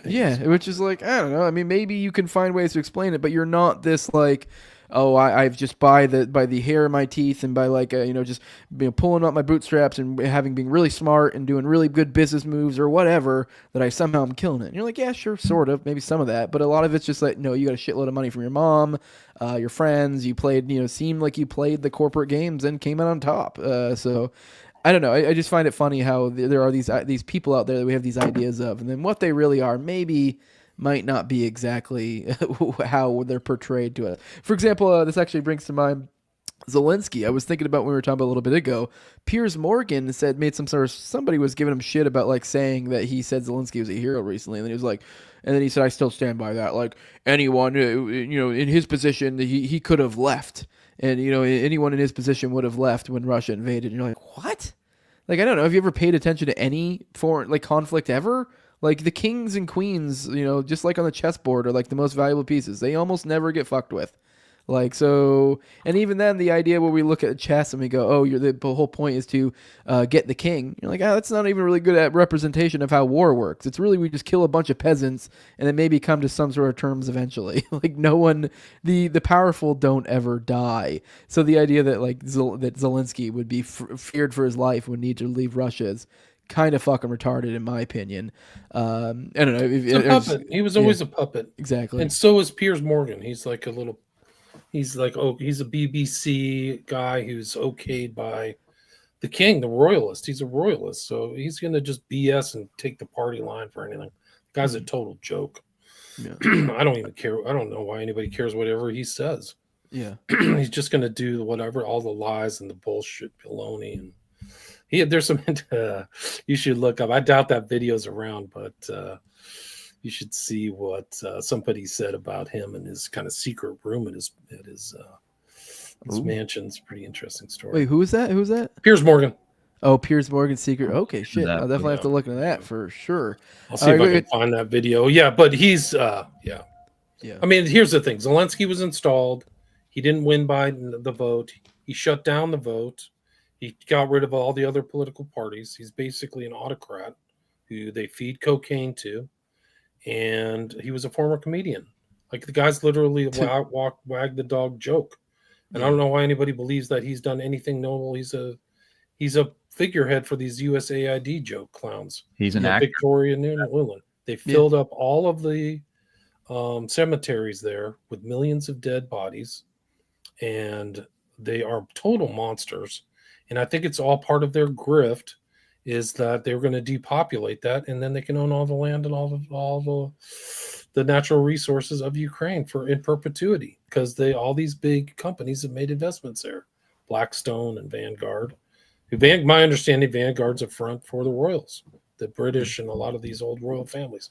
Speaker 8: Yeah. Which is like, I don't know. I mean, maybe you can find ways to explain it, but you're not this like, oh, I've just by the hair of my teeth and by like, just pulling up my bootstraps and being really smart and doing really good business moves or whatever that I somehow am killing it. And you're like, yeah, sure, sort of, maybe some of that, but a lot of it's just like, no, you got a shitload of money from your mom, your friends, you played, seemed like you played the corporate games and came out on top. So I don't know. I just find it funny how there are these people out there that we have these ideas of, and then what they really are might not be exactly how they're portrayed to us. For example, this actually brings to mind Zelensky. I was thinking about when we were talking about a little bit ago. Piers Morgan somebody was giving him shit about like saying that he said Zelensky was a hero recently, and then he was like, and then he said, I still stand by that. Like anyone, in his position, he could have left, and anyone in his position would have left when Russia invaded. And you're like, what? Like I don't know. Have you ever paid attention to any foreign conflict ever? Like the kings and queens, just like on the chessboard are like the most valuable pieces. They almost never get fucked with. Like, so, and even then the idea where we look at chess and we go, oh, the whole point is to get the king. You're like, that's not even really good at representation of how war works. It's really, we just kill a bunch of peasants and then maybe come to some sort of terms eventually. Like no one, the powerful don't ever die. So the idea that like that Zelensky would be feared for his life, would need to leave Russia is kind of fucking retarded in my opinion. I don't know.
Speaker 9: He's a puppet. He was always a puppet.
Speaker 8: Exactly.
Speaker 9: And so is Piers Morgan. He's like he's a BBC guy who's okayed by the king, the royalist. He's a royalist. So he's going to just BS and take the party line for anything. The guy's a total joke. Yeah. I don't even care. I don't know why anybody cares whatever he says.
Speaker 8: Yeah.
Speaker 9: He's just going to do whatever, all the lies and the bullshit baloney. And there's some, you should look up. I doubt that video's around, but you should see what somebody said about him and his kind of secret room at his mansion. It's a pretty interesting story.
Speaker 8: Wait, who is that? Who's that?
Speaker 9: Piers Morgan.
Speaker 8: Oh, Piers Morgan's secret. Okay, shit. I'll definitely have to look into that for sure.
Speaker 9: I'll see if I can find that video. Yeah, but he's yeah. I mean, here's the thing. Zelensky was installed. He didn't win by the vote. He shut down the vote. He got rid of all the other political parties. He's basically an autocrat who they feed cocaine to. And he was a former comedian. Like the guy's literally wag the dog joke. And I don't know why anybody believes that he's done anything noble. He's a figurehead for these USAID joke clowns.
Speaker 16: He's an actor.
Speaker 9: Victoria and Leland. They filled up all of the cemeteries there with millions of dead bodies. And they are total monsters. And I think it's all part of their grift is that they're going to depopulate that, and then they can own all the land and all the natural resources of Ukraine in perpetuity, because all these big companies have made investments there, Blackstone and Vanguard. My understanding, Vanguard's a front for the royals, the British and a lot of these old royal families.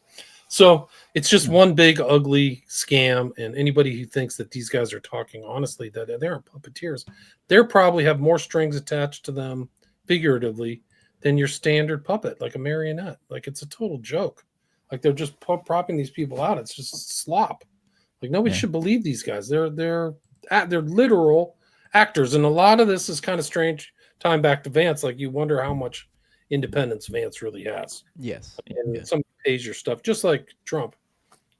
Speaker 9: So it's just one big ugly scam. And anybody who thinks that these guys are talking honestly, that they aren't puppeteers, they probably have more strings attached to them figuratively than your standard puppet, like a marionette. Like it's a total joke. Like they're just propping these people out. It's just slop. Like nobody should believe these guys. They're literal actors. And a lot of this is kind of strange. Time back to Vance, like you wonder how much independence Vance really has.
Speaker 12: Yes.
Speaker 9: And some pays your stuff, just like Trump.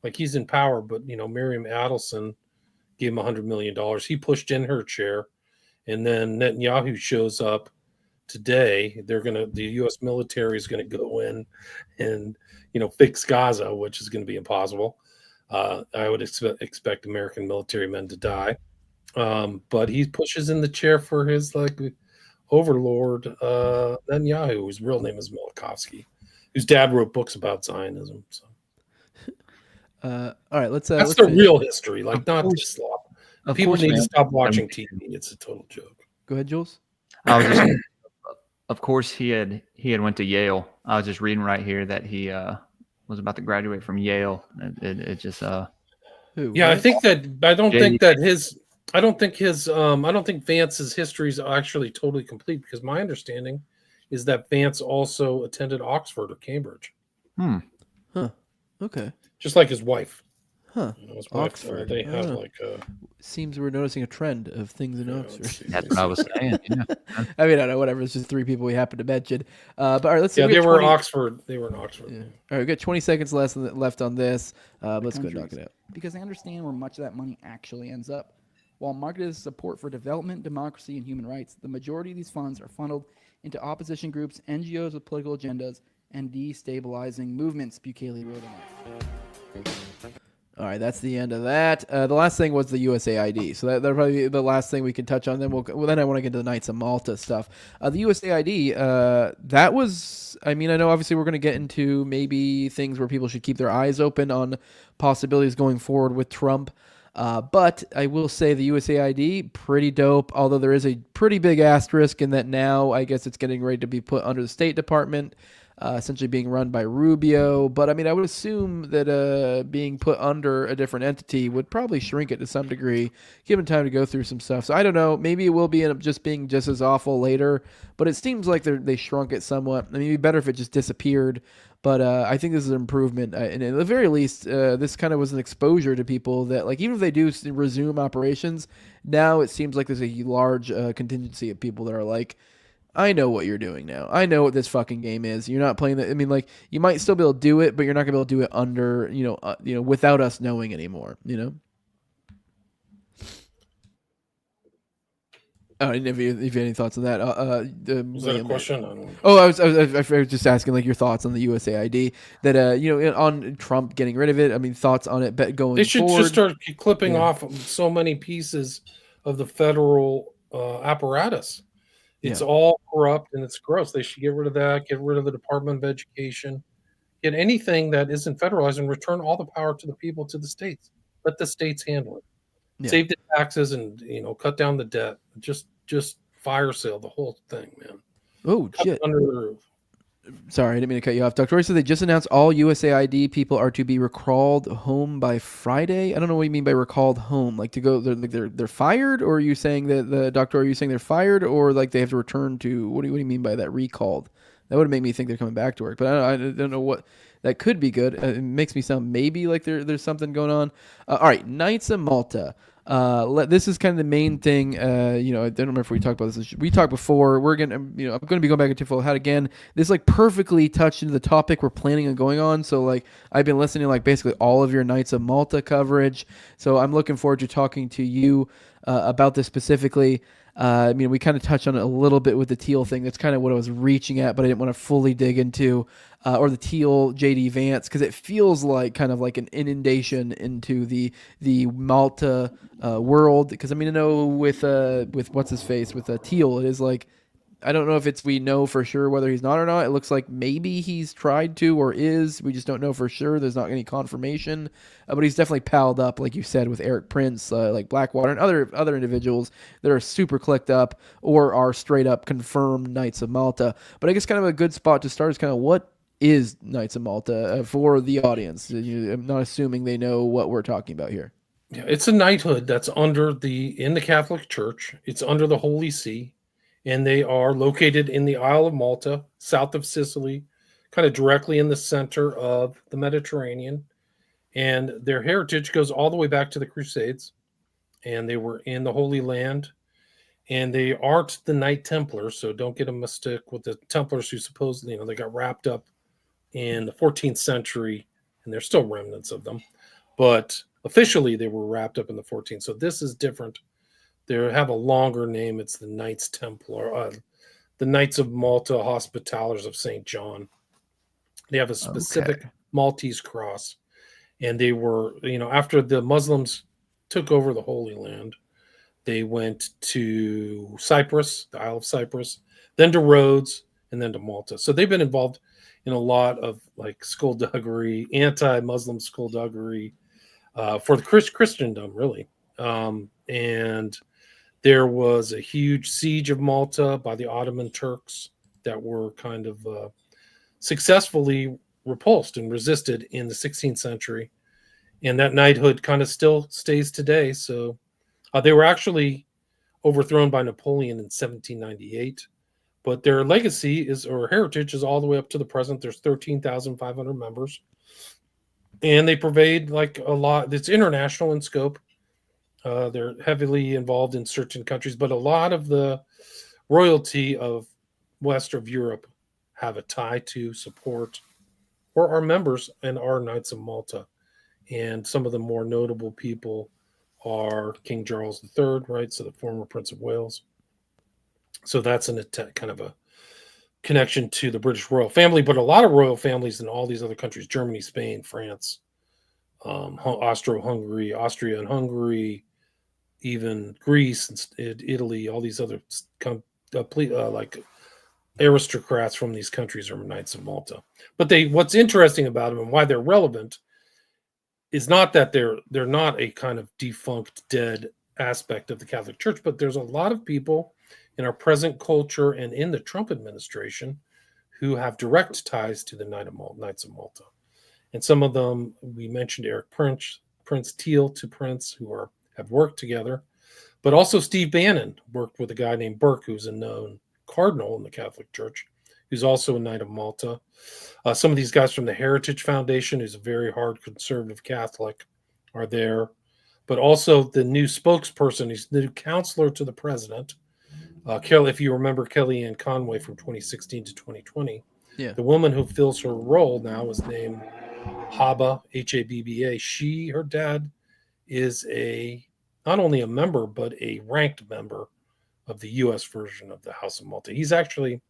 Speaker 9: Like he's in power, but Miriam Adelson gave him $100 million. He pushed in her chair, and then Netanyahu shows up today. The U.S. military is gonna go in and fix Gaza, which is going to be impossible. I would expect American military men to die, but he pushes in the chair for his overlord Netanyahu, whose real name is Milikovsky, whose dad wrote books about Zionism. So.
Speaker 12: All right, let's.
Speaker 9: That's the real history, not this slop. People need to stop watching TV. It's a total joke.
Speaker 12: Go ahead, Jules.
Speaker 16: I was just, of course, he had went to Yale. I was just reading right here that he was about to graduate from Yale. It just
Speaker 9: yeah, I don't think Vance's history is actually totally complete, because my understanding is that Vance also attended Oxford or Cambridge.
Speaker 12: Okay.
Speaker 9: Just like his wife.
Speaker 12: His
Speaker 9: wife,
Speaker 12: Oxford.
Speaker 9: They have
Speaker 12: Seems we're noticing a trend of things in Oxford.
Speaker 16: That's what I was saying. Yeah.
Speaker 12: I mean, I don't know, whatever. It's just three people we happen to mention. But all right, let's see.
Speaker 9: Yeah, they were in Oxford. They were in Oxford.
Speaker 12: Yeah. All right, we got 20 seconds left on this. Let's go knock it out.
Speaker 15: Because they understand where much of that money actually ends up. While marketed as support for development, democracy, and human rights, the majority of these funds are funneled into opposition groups, NGOs with political agendas, and destabilizing movements, Bukele wrote in it.
Speaker 12: All right, that's the end of that. The last thing was the USAID. So that'll probably be the last thing we can touch on. Then then I want to get to the Knights of Malta stuff. The USAID, that was, I know obviously we're going to get into maybe things where people should keep their eyes open on possibilities going forward with Trump. But I will say the USAID, pretty dope, although there is a pretty big asterisk in that now I guess it's getting ready to be put under the State Department. Essentially being run by Rubio. But I would assume that being put under a different entity would probably shrink it to some degree, given time to go through some stuff. So I don't know. Maybe it will end up just being just as awful later. But it seems like they shrunk it somewhat. It'd be better if it just disappeared. But I think this is an improvement. And at the very least, this kind of was an exposure to people that, even if they do resume operations, now it seems like there's a large contingency of people that are like, I know what you're doing now. I know what this fucking game is. You're not playing that. You might still be able to do it, but you're not gonna be able to do it under, without us knowing anymore. If you have any thoughts on that,
Speaker 9: was that a question?
Speaker 12: I was just asking your thoughts on the USAID. That on Trump getting rid of it. Thoughts on it going forward.
Speaker 9: They should just start clipping off so many pieces of the federal apparatus. It's all corrupt and it's gross. They should get rid of that, get rid of the Department of Education, get anything that isn't federalized, and return all the power to the people, to the states. Let the states handle it. Yeah. Save the taxes and cut down the debt. Just fire sale the whole thing, man.
Speaker 12: Oh, shit.
Speaker 9: Under the roof.
Speaker 12: Sorry, I didn't mean to cut you off. Dr. Roy said they just announced all USAID people are to be recalled home by Friday. I don't know what you mean by recalled home. To go, they're fired, or are you saying that Are you saying they're fired, or they have to return to? What do you mean by that recalled? That would make me think they're coming back to work, but I don't know what that could be good. It makes me sound maybe like there's something going on. All right, Knights of Malta. This is kind of the main thing. I don't remember if we talked about this. We talked before. We're gonna, I'm gonna be going back into full head again. This perfectly touched into the topic we're planning on going on. So I've been listening to basically all of your Knights of Malta coverage. So I'm looking forward to talking to you about this specifically. We kind of touched on it a little bit with the Teal thing. That's kind of what I was reaching at, but I didn't want to fully dig into, or the Teal JD Vance, because it feels kind of like an inundation into the Malta world. Because I know with what's his face with Teal, it is I don't know if we know for sure whether he's not or not. It looks like maybe he's tried to or is. We just don't know for sure. There's not any confirmation. But he's definitely palled up, like you said, with Eric Prince, Blackwater, and other individuals that are super clicked up or are straight up confirmed Knights of Malta. But I guess kind of a good spot to start is kind of what is Knights of Malta for the audience? I'm not assuming they know what we're talking about here.
Speaker 9: Yeah, it's a knighthood that's in the Catholic Church. It's under the Holy See, and they are located in the Isle of Malta, south of Sicily, kind of directly in the center of the Mediterranean. And their heritage goes all the way back to the Crusades, and they were in the Holy Land. And they aren't the Knight Templars, so don't get a mistake with the Templars who supposedly, they got wrapped up in the 14th century, and there's still remnants of them. But officially, they were wrapped up in the 14th. So this is different. They have a longer name. It's the Knights Templar, the Knights of Malta Hospitallers of St. John. They have a specific Maltese cross. And they were, after the Muslims took over the Holy Land, they went to Cyprus, the Isle of Cyprus, then to Rhodes, and then to Malta. So they've been involved in a lot of skullduggery, anti-Muslim skullduggery for the Christendom, really. And there was a huge siege of Malta by the Ottoman Turks that were kind of successfully repulsed and resisted in the 16th century. And that knighthood kind of still stays today. So they were actually overthrown by Napoleon in 1798, but their legacy or heritage is all the way up to the present. There's 13,500 members, and they pervade a lot. It's international in scope. They're heavily involved in certain countries, but a lot of the royalty of West of Europe have a tie to support or are members and are Knights of Malta. And some of the more notable people are King Charles III, right? So the former Prince of Wales. So that's kind of a connection to the British royal family, but a lot of royal families in all these other countries, Germany, Spain, France, Austria and Hungary, even Greece and Italy, all these other aristocrats from these countries are Knights of Malta. But what's interesting about them and why they're relevant is not that they're not a kind of defunct, dead aspect of the Catholic Church, but there's a lot of people in our present culture and in the Trump administration who have direct ties to the Knights of Malta. And some of them, we mentioned Eric Prince Teal to Prince, who have worked together, but also Steve Bannon worked with a guy named Burke, who's a known cardinal in the Catholic Church, who's also a Knight of Malta. Some of these guys from the Heritage Foundation, who's a very hard conservative Catholic, are there. But also the new spokesperson, he's the new counselor to the president. Kelly, if you remember Kellyanne Conway from 2016 to 2020, the woman who fills her role now is named Haba, Habba. Her dad is not only a member, but a ranked member of the U.S. version of the House of Malta. He's actually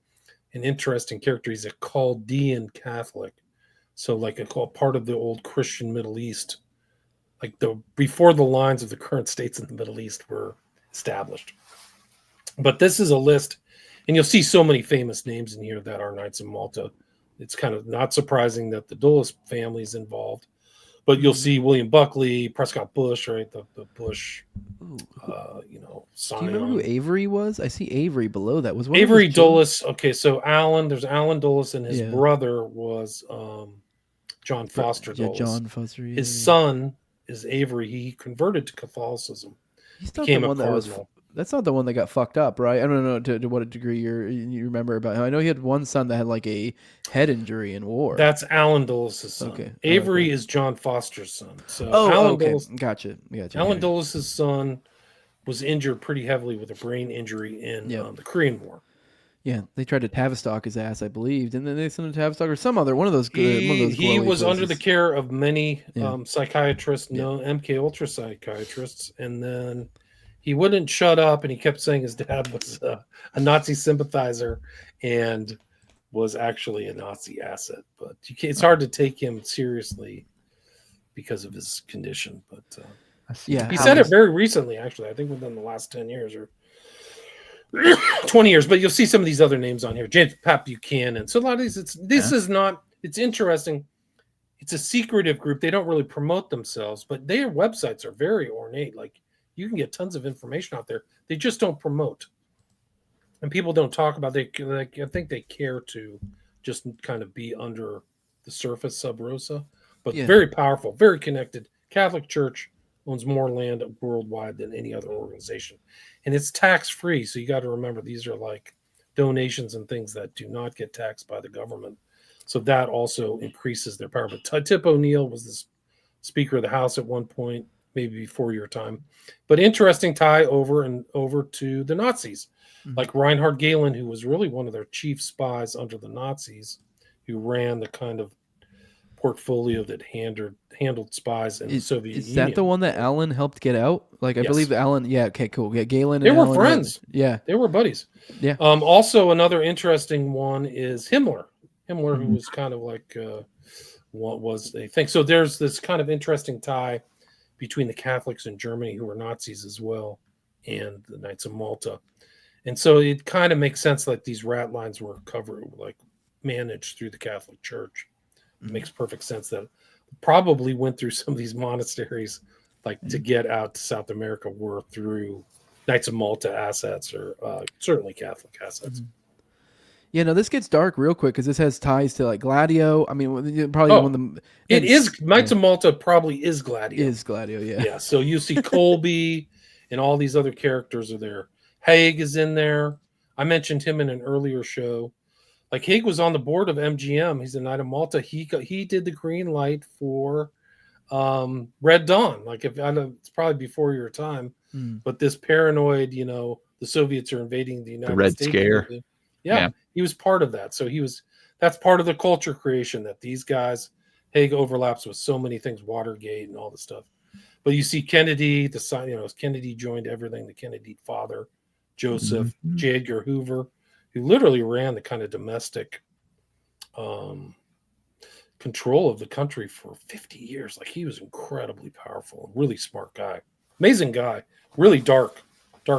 Speaker 9: an interesting character. He's a Chaldean Catholic, so a part of the old Christian Middle East, before the lines of the current states in the Middle East were established. But this is a list, and you'll see so many famous names in here that are Knights of Malta. It's kind of not surprising that the Dulles family is involved, but you'll see William Buckley, Prescott Bush, right? The Bush, Scion.
Speaker 12: Do you remember who Avery was? I see Avery below that. Was one
Speaker 9: Avery Dulles? Okay, so there's Alan Dulles, and his brother was John Foster Dulles.
Speaker 12: John Foster. Yeah,
Speaker 9: his son is Avery. He converted to Catholicism.
Speaker 12: He's not became the one a cardinal. That's not the one that got fucked up, right? I don't know to what degree you remember about him. I know he had one son that had a head injury in war.
Speaker 9: That's Alan Dulles' son. Okay. Avery is John Foster's son. So
Speaker 12: Alan Dulles, gotcha.
Speaker 9: Alan Dulles' son was injured pretty heavily with a brain injury in the Korean War.
Speaker 12: Yeah, they tried to Tavistock his ass, I believe. Didn't they send him to Tavistock or some other one of those?
Speaker 9: He was under the care of many psychiatrists, MK Ultra psychiatrists, and then he wouldn't shut up, and he kept saying his dad was a Nazi sympathizer and was actually a Nazi asset. But it's hard to take him seriously because of his condition. But he said it very recently, actually. I think within the last 10 years or 20 years. But you'll see some of these other names on here. James Pat Buchanan. So a lot of these, it's interesting. It's a secretive group. They don't really promote themselves, but their websites are very ornate. You can get tons of information out there. They just don't promote, and people don't talk about. I think they care to just kind of be under the surface, sub rosa, but
Speaker 12: Yeah.
Speaker 9: very powerful, very connected. Catholic Church owns more land worldwide than any other organization, and it's tax-free. So you got to remember, these are like donations and things that do not get taxed by the government. So that also increases their power. But Tip O'Neill was the Speaker of the House at one point, maybe before your time. But interesting tie over to the Nazis, like Reinhard Gehlen, who was really one of their chief spies under the Nazis, who ran the kind of portfolio that handled spies in the Soviet Union.
Speaker 12: Is that the one that Alan helped get out? Like, I believe Alan. Yeah. Okay. Cool. Yeah. Galen.
Speaker 9: They
Speaker 12: and
Speaker 9: were
Speaker 12: Alan
Speaker 9: friends.
Speaker 12: Yeah.
Speaker 9: They were buddies.
Speaker 12: Yeah.
Speaker 9: Also, another interesting one is Himmler. Himmler, who was kind of like what was they think. So there's this kind of interesting tie between the Catholics in Germany, who were Nazis as well, and the Knights of Malta. And so it kind of makes sense, like these rat lines were managed through the Catholic Church. It makes perfect sense that probably went through some of these monasteries, like to get out to South America, were through Knights of Malta assets, or certainly Catholic assets.
Speaker 12: Yeah, no, this gets dark real quick because this has ties to like Gladio. I mean, probably one of the.
Speaker 9: It is Knights of Malta. Probably is Gladio.
Speaker 12: Is Gladio? Yeah.
Speaker 9: Yeah. So you see Colby and all these other characters are there. Haig is in there. I mentioned him in an earlier show. Like, Haig was on the board of MGM. He's a Knight of Malta. He did the green light for Red Dawn. Like, I know it's probably before your time, but this paranoid, the Soviets are invading the United States.
Speaker 16: The Red Scare.
Speaker 9: Yeah, he was part of that. So that's part of the culture creation, that these guys, Haig overlaps with so many things, Watergate and all this stuff. But you see Kennedy, Kennedy joined everything, the Kennedy father, Joseph, J. Edgar Hoover, who literally ran the kind of domestic control of the country for 50 years. Like, he was incredibly powerful, really smart guy, amazing guy, really dark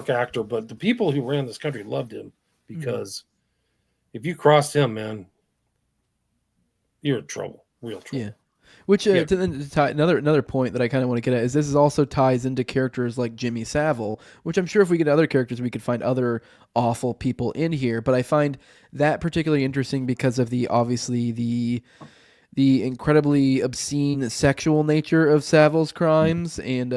Speaker 9: actor. But the people who ran this country loved him, because if you crossed him, man, you're in trouble, real trouble.
Speaker 12: Yeah. Which another point that I kind of want to get at is this also ties into characters like Jimmy Savile, which I'm sure if we get other characters, we could find other awful people in here. But I find that particularly interesting because of the incredibly obscene sexual nature of Savile's crimes, and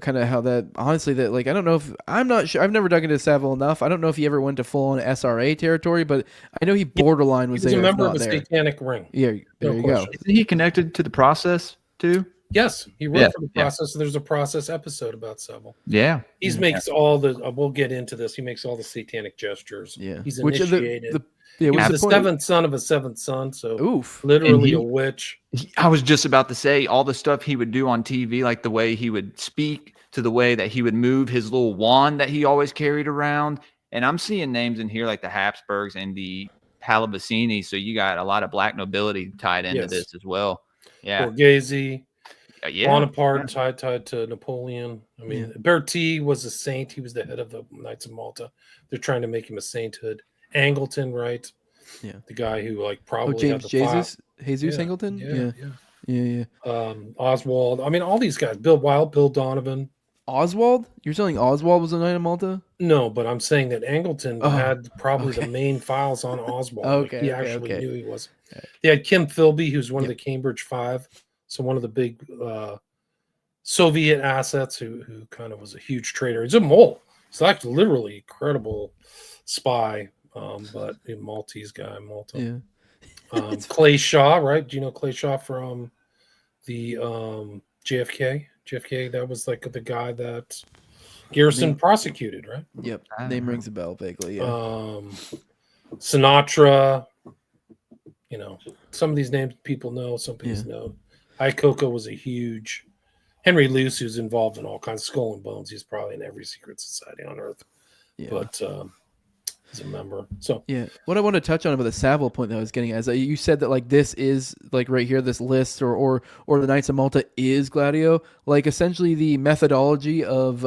Speaker 12: kind of how that, honestly, that, like, I don't know if, I'm not sure, I've never dug into Savile enough. I don't know if he ever went to full on SRA territory, but I know he borderline was there.
Speaker 9: He was a member of a
Speaker 12: there.
Speaker 9: satanic ring.
Speaker 12: Yeah, there you go.
Speaker 16: Isn't he connected to the process too?
Speaker 9: Yes, he worked for the process. There's a process episode about Savile.
Speaker 16: Yeah,
Speaker 9: he makes all the. We'll get into this. He makes all the satanic gestures.
Speaker 12: Yeah,
Speaker 9: he's initiated.
Speaker 12: He
Speaker 9: was the seventh son of a seventh son, so literally a witch.
Speaker 16: I was just about to say, all the stuff he would do on TV, like the way he would speak, to the way that he would move his little wand that he always carried around. And I'm seeing names in here like the Habsburgs and the Pallavicini. So you got a lot of black nobility tied into this as well. Yeah,
Speaker 9: Borghese, Bonaparte tied to Napoleon. I mean, Bertie was a saint. He was the head of the Knights of Malta. They're trying to make him a sainthood. Angleton, right?
Speaker 12: Yeah,
Speaker 9: the guy who probably
Speaker 12: James
Speaker 9: had the
Speaker 12: Jesus Angleton. Yeah.
Speaker 9: Oswald. I mean, all these guys. Bill Wilde, Bill Donovan.
Speaker 12: Oswald? You're saying Oswald was a Knight of Malta?
Speaker 9: No, but I'm saying that Angleton had probably the main files on Oswald. He actually knew he was. They had Kim Philby, who's one of the Cambridge Five, so one of the big Soviet assets, who kind of was a huge traitor. He's a mole. He's like literally incredible spy. But a Maltese guy, Malta. Yeah. Clay Shaw, right? Do you know Clay Shaw from the JFK? JFK, that was like the guy that Garrison prosecuted, right?
Speaker 12: Yep. Name rings a bell vaguely. Yeah.
Speaker 9: Sinatra, some of these names people know, some people know. Icoca was a huge. Henry Luce, who's involved in all kinds of Skull and Bones. He's probably in every secret society on earth. Yeah. But as a member. So
Speaker 12: what I want to touch on about the Savile point that I was getting at is you said that, like, this is, like, right here, this list or the Knights of Malta is Gladio, like, essentially the methodology of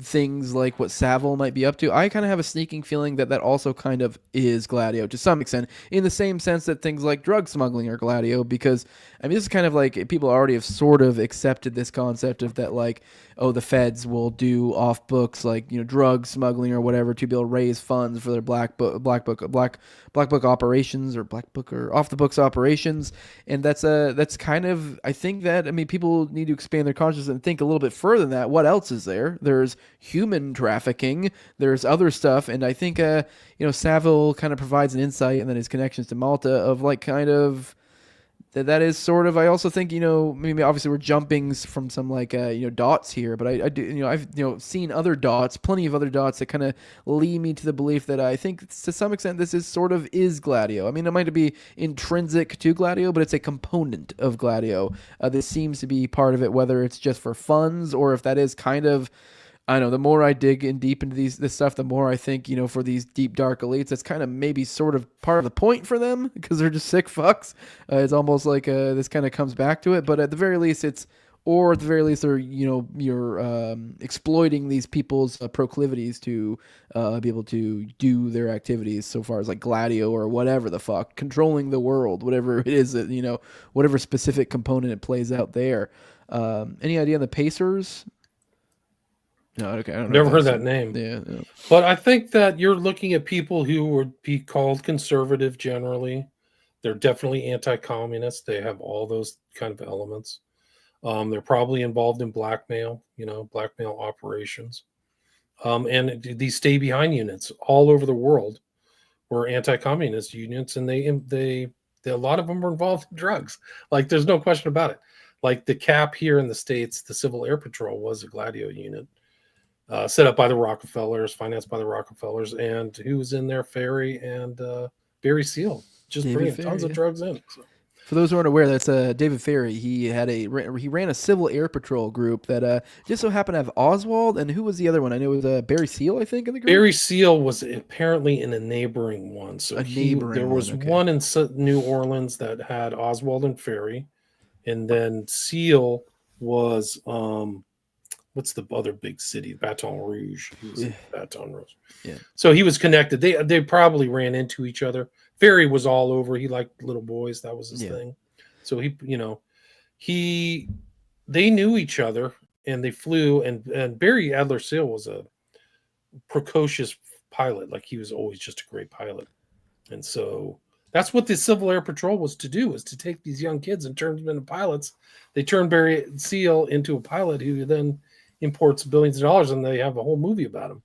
Speaker 12: things like what Savile might be up to. I kind of have a sneaking feeling that also kind of is Gladio to some extent, in the same sense that things like drug smuggling are Gladio, because I mean, this is kind of like people already have sort of accepted this concept of that, like, the feds will do off books, like, drug smuggling or whatever, to be able to raise funds for other black book operations or off the books operations, and that's kind of, I think that, I mean, people need to expand their consciousness and think a little bit further than that. What else is there? There's human trafficking, there's other stuff, and I think Saville kind of provides an insight, and then his connections to Malta of like kind of. That is sort of, I also think, maybe obviously we're jumping from some like, dots here, but I do, I've, seen other dots, plenty of other dots that kind of lead me to the belief that I think to some extent this is Gladio. I mean, it might be intrinsic to Gladio, but it's a component of Gladio. This seems to be part of it, whether it's just for funds or if that is kind of, I know, the more I dig in deep into this stuff, the more I think, for these deep, dark elites, that's kind of maybe sort of part of the point for them because they're just sick fucks. It's almost like this kind of comes back to it. But at the very least, they're, you're exploiting these people's proclivities to be able to do their activities so far as like Gladio or whatever the fuck, controlling the world, whatever it is that, whatever specific component it plays out there. Any idea on the Pacers? No, okay. I don't know.
Speaker 9: Never heard that name.
Speaker 12: Yeah.
Speaker 9: But I think that you're looking at people who would be called conservative generally. They're definitely anti-communist. They have all those kind of elements. They're probably involved in blackmail operations. And these stay-behind units all over the world were anti-communist units, and they a lot of them were involved in drugs. Like, there's no question about it. Like the CAP here in the States, the Civil Air Patrol was a Gladio unit. Set up by the Rockefellers, financed by the Rockefellers, and who was in there? Ferry and Barry Seal, just
Speaker 12: David
Speaker 9: bringing
Speaker 12: Ferry,
Speaker 9: tons of drugs in. So.
Speaker 12: For those who aren't aware, that's David Ferry. He ran a Civil Air Patrol group that just so happened to have Oswald, and who was the other one? I know it was Barry Seal, I think, in the group.
Speaker 9: Barry Seal was apparently in a neighboring one. So there was one in New Orleans that had Oswald and Ferry, and then Seal was what's the other big city? Baton Rouge. He was in Baton Rouge.
Speaker 12: Yeah.
Speaker 9: So he was connected. They probably ran into each other. Ferry was all over. He liked little boys. That was his thing. So they knew each other, and they flew. And Barry Adler Seal was a precocious pilot. Like, he was always just a great pilot. And so that's what the Civil Air Patrol was to do, is to take these young kids and turn them into pilots. They turned Barry Seal into a pilot who then imports billions of dollars, and they have a whole movie about him.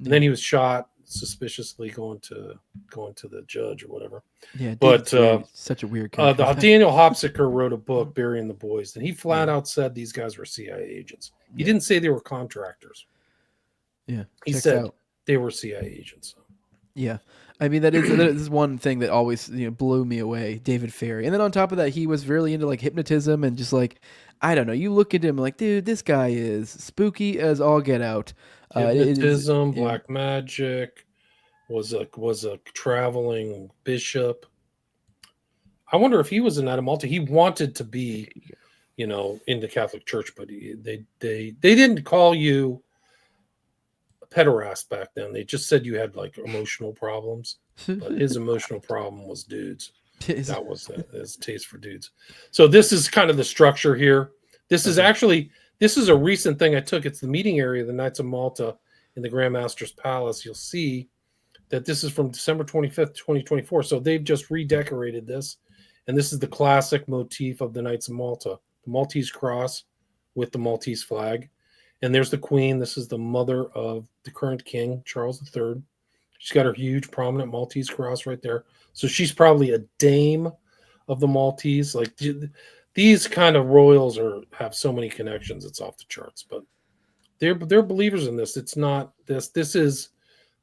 Speaker 9: And then he was shot suspiciously going to the judge or whatever.
Speaker 12: Yeah,
Speaker 9: but
Speaker 12: such a weird character.
Speaker 9: Daniel Hopsicker wrote a book, Burying the Boys, and he flat out said these guys were CIA agents. He didn't say they were contractors.
Speaker 12: Yeah,
Speaker 9: he said they were CIA agents.
Speaker 12: Yeah. I mean, that is one thing that always blew me away, David Ferry. And then on top of that, he was really into like hypnotism and just like, I don't know, you look at him like, dude, this guy is spooky as all get out.
Speaker 9: Hypnotism, black magic, was a traveling bishop. I wonder if he was in Knights of Malta. He wanted to be, in the Catholic Church, but they didn't call you a pederast back then. They just said you had like emotional problems. But his emotional problem was dudes. That was his taste for dudes. So this is kind of the structure here. This is a recent thing I took. It's the meeting area of the Knights of Malta in the Grand Master's Palace. You'll see that this is from December 25th, 2024. So they've just redecorated this. And this is the classic motif of the Knights of Malta, the Maltese cross with the Maltese flag. And there's the Queen. This is the mother of the current king, Charles III. She's got her huge, prominent Maltese cross right there. So she's probably a dame of the Maltese. Like, these kind of royals have so many connections, it's off the charts. But they're believers in this. It's not this. This is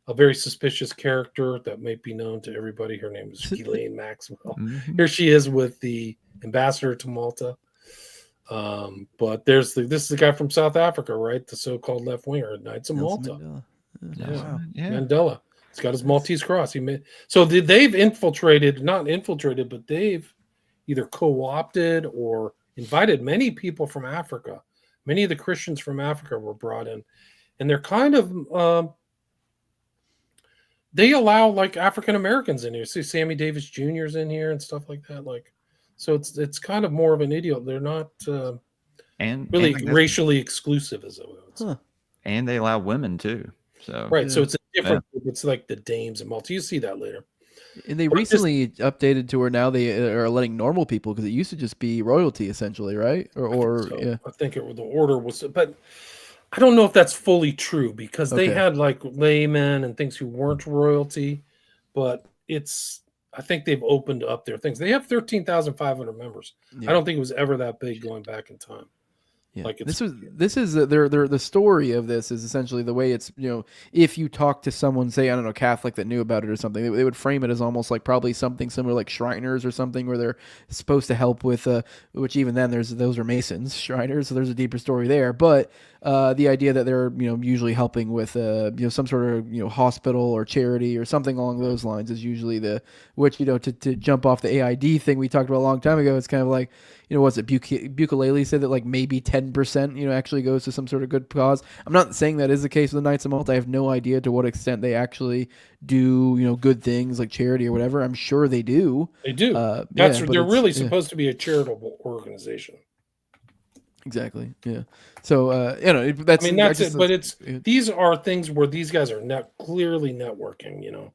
Speaker 9: a very suspicious character that might be known to everybody. Her name is Ghislaine Maxwell. Mm-hmm. Here she is with the ambassador to Malta. But this is the guy from South Africa, right? The so-called left winger, Knights of Malta. Mandela. He's got his Maltese cross. They've not infiltrated, but they've either co-opted or invited many people from Africa. Many of the Christians from Africa were brought in, and they're kind of they allow like African Americans in here. See, Sammy Davis Jr.'s in here and stuff like that. Like, so it's kind of more of an idiot. They're not racially exclusive, as it was.
Speaker 16: And they allow women too. So
Speaker 9: right. So it's a different group. It's like the dames in Malta. You see that later.
Speaker 12: And they recently updated to where now they are letting normal people, because it used to just be royalty essentially, right?
Speaker 9: I think the order was, but I don't know if that's fully true, because they had like laymen and things who weren't royalty, but I think they've opened up their things. They have 13,500 members. I don't think it was ever that big going back in time.
Speaker 12: Yeah.
Speaker 9: Like
Speaker 12: this is the story of this is essentially the way it's, if you talk to someone, say, I don't know, Catholic that knew about it or something, they would frame it as almost like probably something similar like Shriners or something, where they're supposed to help with which even then those are Masons, Shriners, so there's a deeper story there. But the idea that they're usually helping with some sort of hospital or charity or something along those lines is usually to jump off the AID thing we talked about a long time ago. It's kind of like, what's it? Bukalele said that like maybe 10%, actually goes to some sort of good cause. I'm not saying that is the case with the Knights of Malta. I have no idea to what extent they actually do, good things like charity or whatever. I'm sure they do.
Speaker 9: They do. They're really supposed to be a charitable organization.
Speaker 12: Exactly. Yeah. So
Speaker 9: that's it. But these are things where these guys are clearly networking.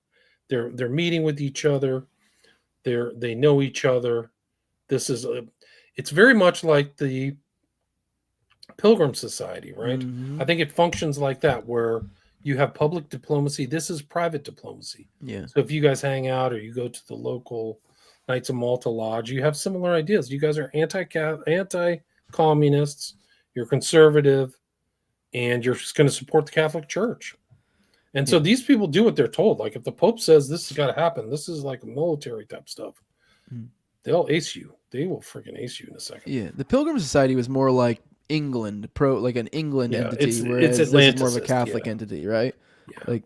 Speaker 9: They're meeting with each other. They know each other. It's very much like the Pilgrim Society, right?
Speaker 12: Mm-hmm.
Speaker 9: I think it functions like that, where you have public diplomacy. This is private diplomacy.
Speaker 12: Yeah.
Speaker 9: So if you guys hang out or you go to the local Knights of Malta Lodge, you have similar ideas. You guys are anti-communists, you're conservative, and you're just going to support the Catholic Church. And so these people do what they're told. Like if the Pope says this has got to happen, this is like military type stuff. They'll ace you. They will freaking ace you in a second.
Speaker 12: Yeah, the Pilgrim Society was more like England, like an England entity, whereas
Speaker 9: it's
Speaker 12: this is more of a Catholic entity, right?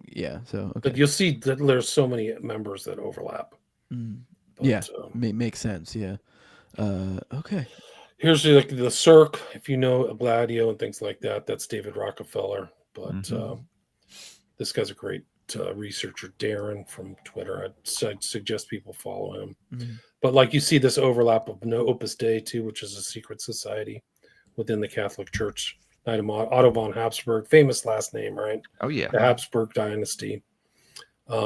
Speaker 9: Yeah.
Speaker 12: So
Speaker 9: but you'll see that there's so many members that overlap.
Speaker 12: Makes sense. Yeah. Okay.
Speaker 9: Here's like the Cirque, if you know Gladio and things like that. That's David Rockefeller. But this guy's a great researcher, Darren from Twitter. I'd suggest people follow him. But like you see this overlap of Opus Dei too, which is a secret society within the Catholic Church. Otto von Habsburg, famous last name, right?
Speaker 16: Oh yeah,
Speaker 9: the Habsburg dynasty.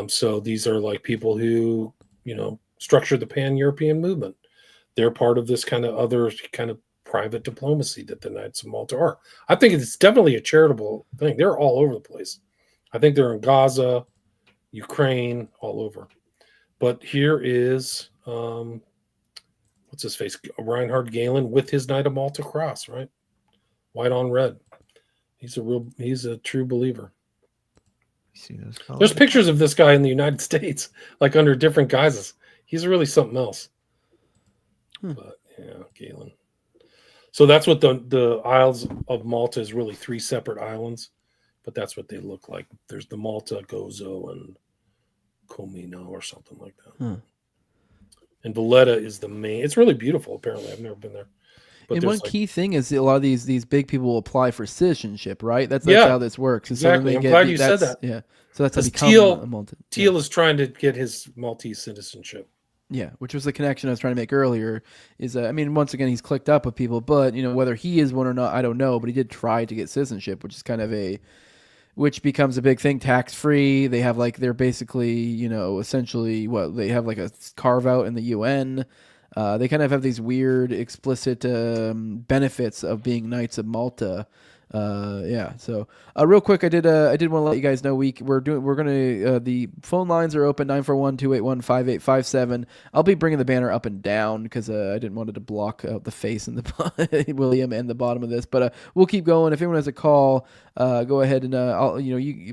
Speaker 9: So these are like people who structured the Pan-European movement. They're part of this kind of private diplomacy that the Knights of Malta are. I think it's definitely a charitable thing. They're all over the place. I think they're in Gaza, Ukraine, all over. But here is what's his face? Reinhard Galen with his Knight of Malta cross, right? White on red. He's a true believer.
Speaker 16: See those colors?
Speaker 9: There's pictures of this guy in the United States, like under different guises. He's really something else. But yeah, Galen. So that's what the Isles of Malta is, really 3 separate islands, but that's what they look like. There's the Malta, Gozo, and Comino or something like that. And Valletta is the main. It's really beautiful. Apparently, I've never been there. But
Speaker 12: and one key thing is a lot of these big people will apply for citizenship, right? That's how this works.
Speaker 9: Exactly. I'm glad you said that.
Speaker 12: Yeah. So that's how become a Maltese.
Speaker 9: Teal is trying to get his Maltese citizenship.
Speaker 12: Yeah, which was the connection I was trying to make earlier. Is once again, he's clicked up with people, but whether he is one or not, I don't know. But he did try to get citizenship, which is kind of which becomes a big thing. Tax free. They have they're basically essentially they have like a carve out in the UN. They kind of have these weird explicit benefits of being Knights of Malta. So real quick, I did want to let you guys know the phone lines are open 941-281-5857. I'll be bringing the banner up and down because I didn't want it to block out the face and the William and the bottom of this, but we'll keep going. If anyone has a call, go ahead and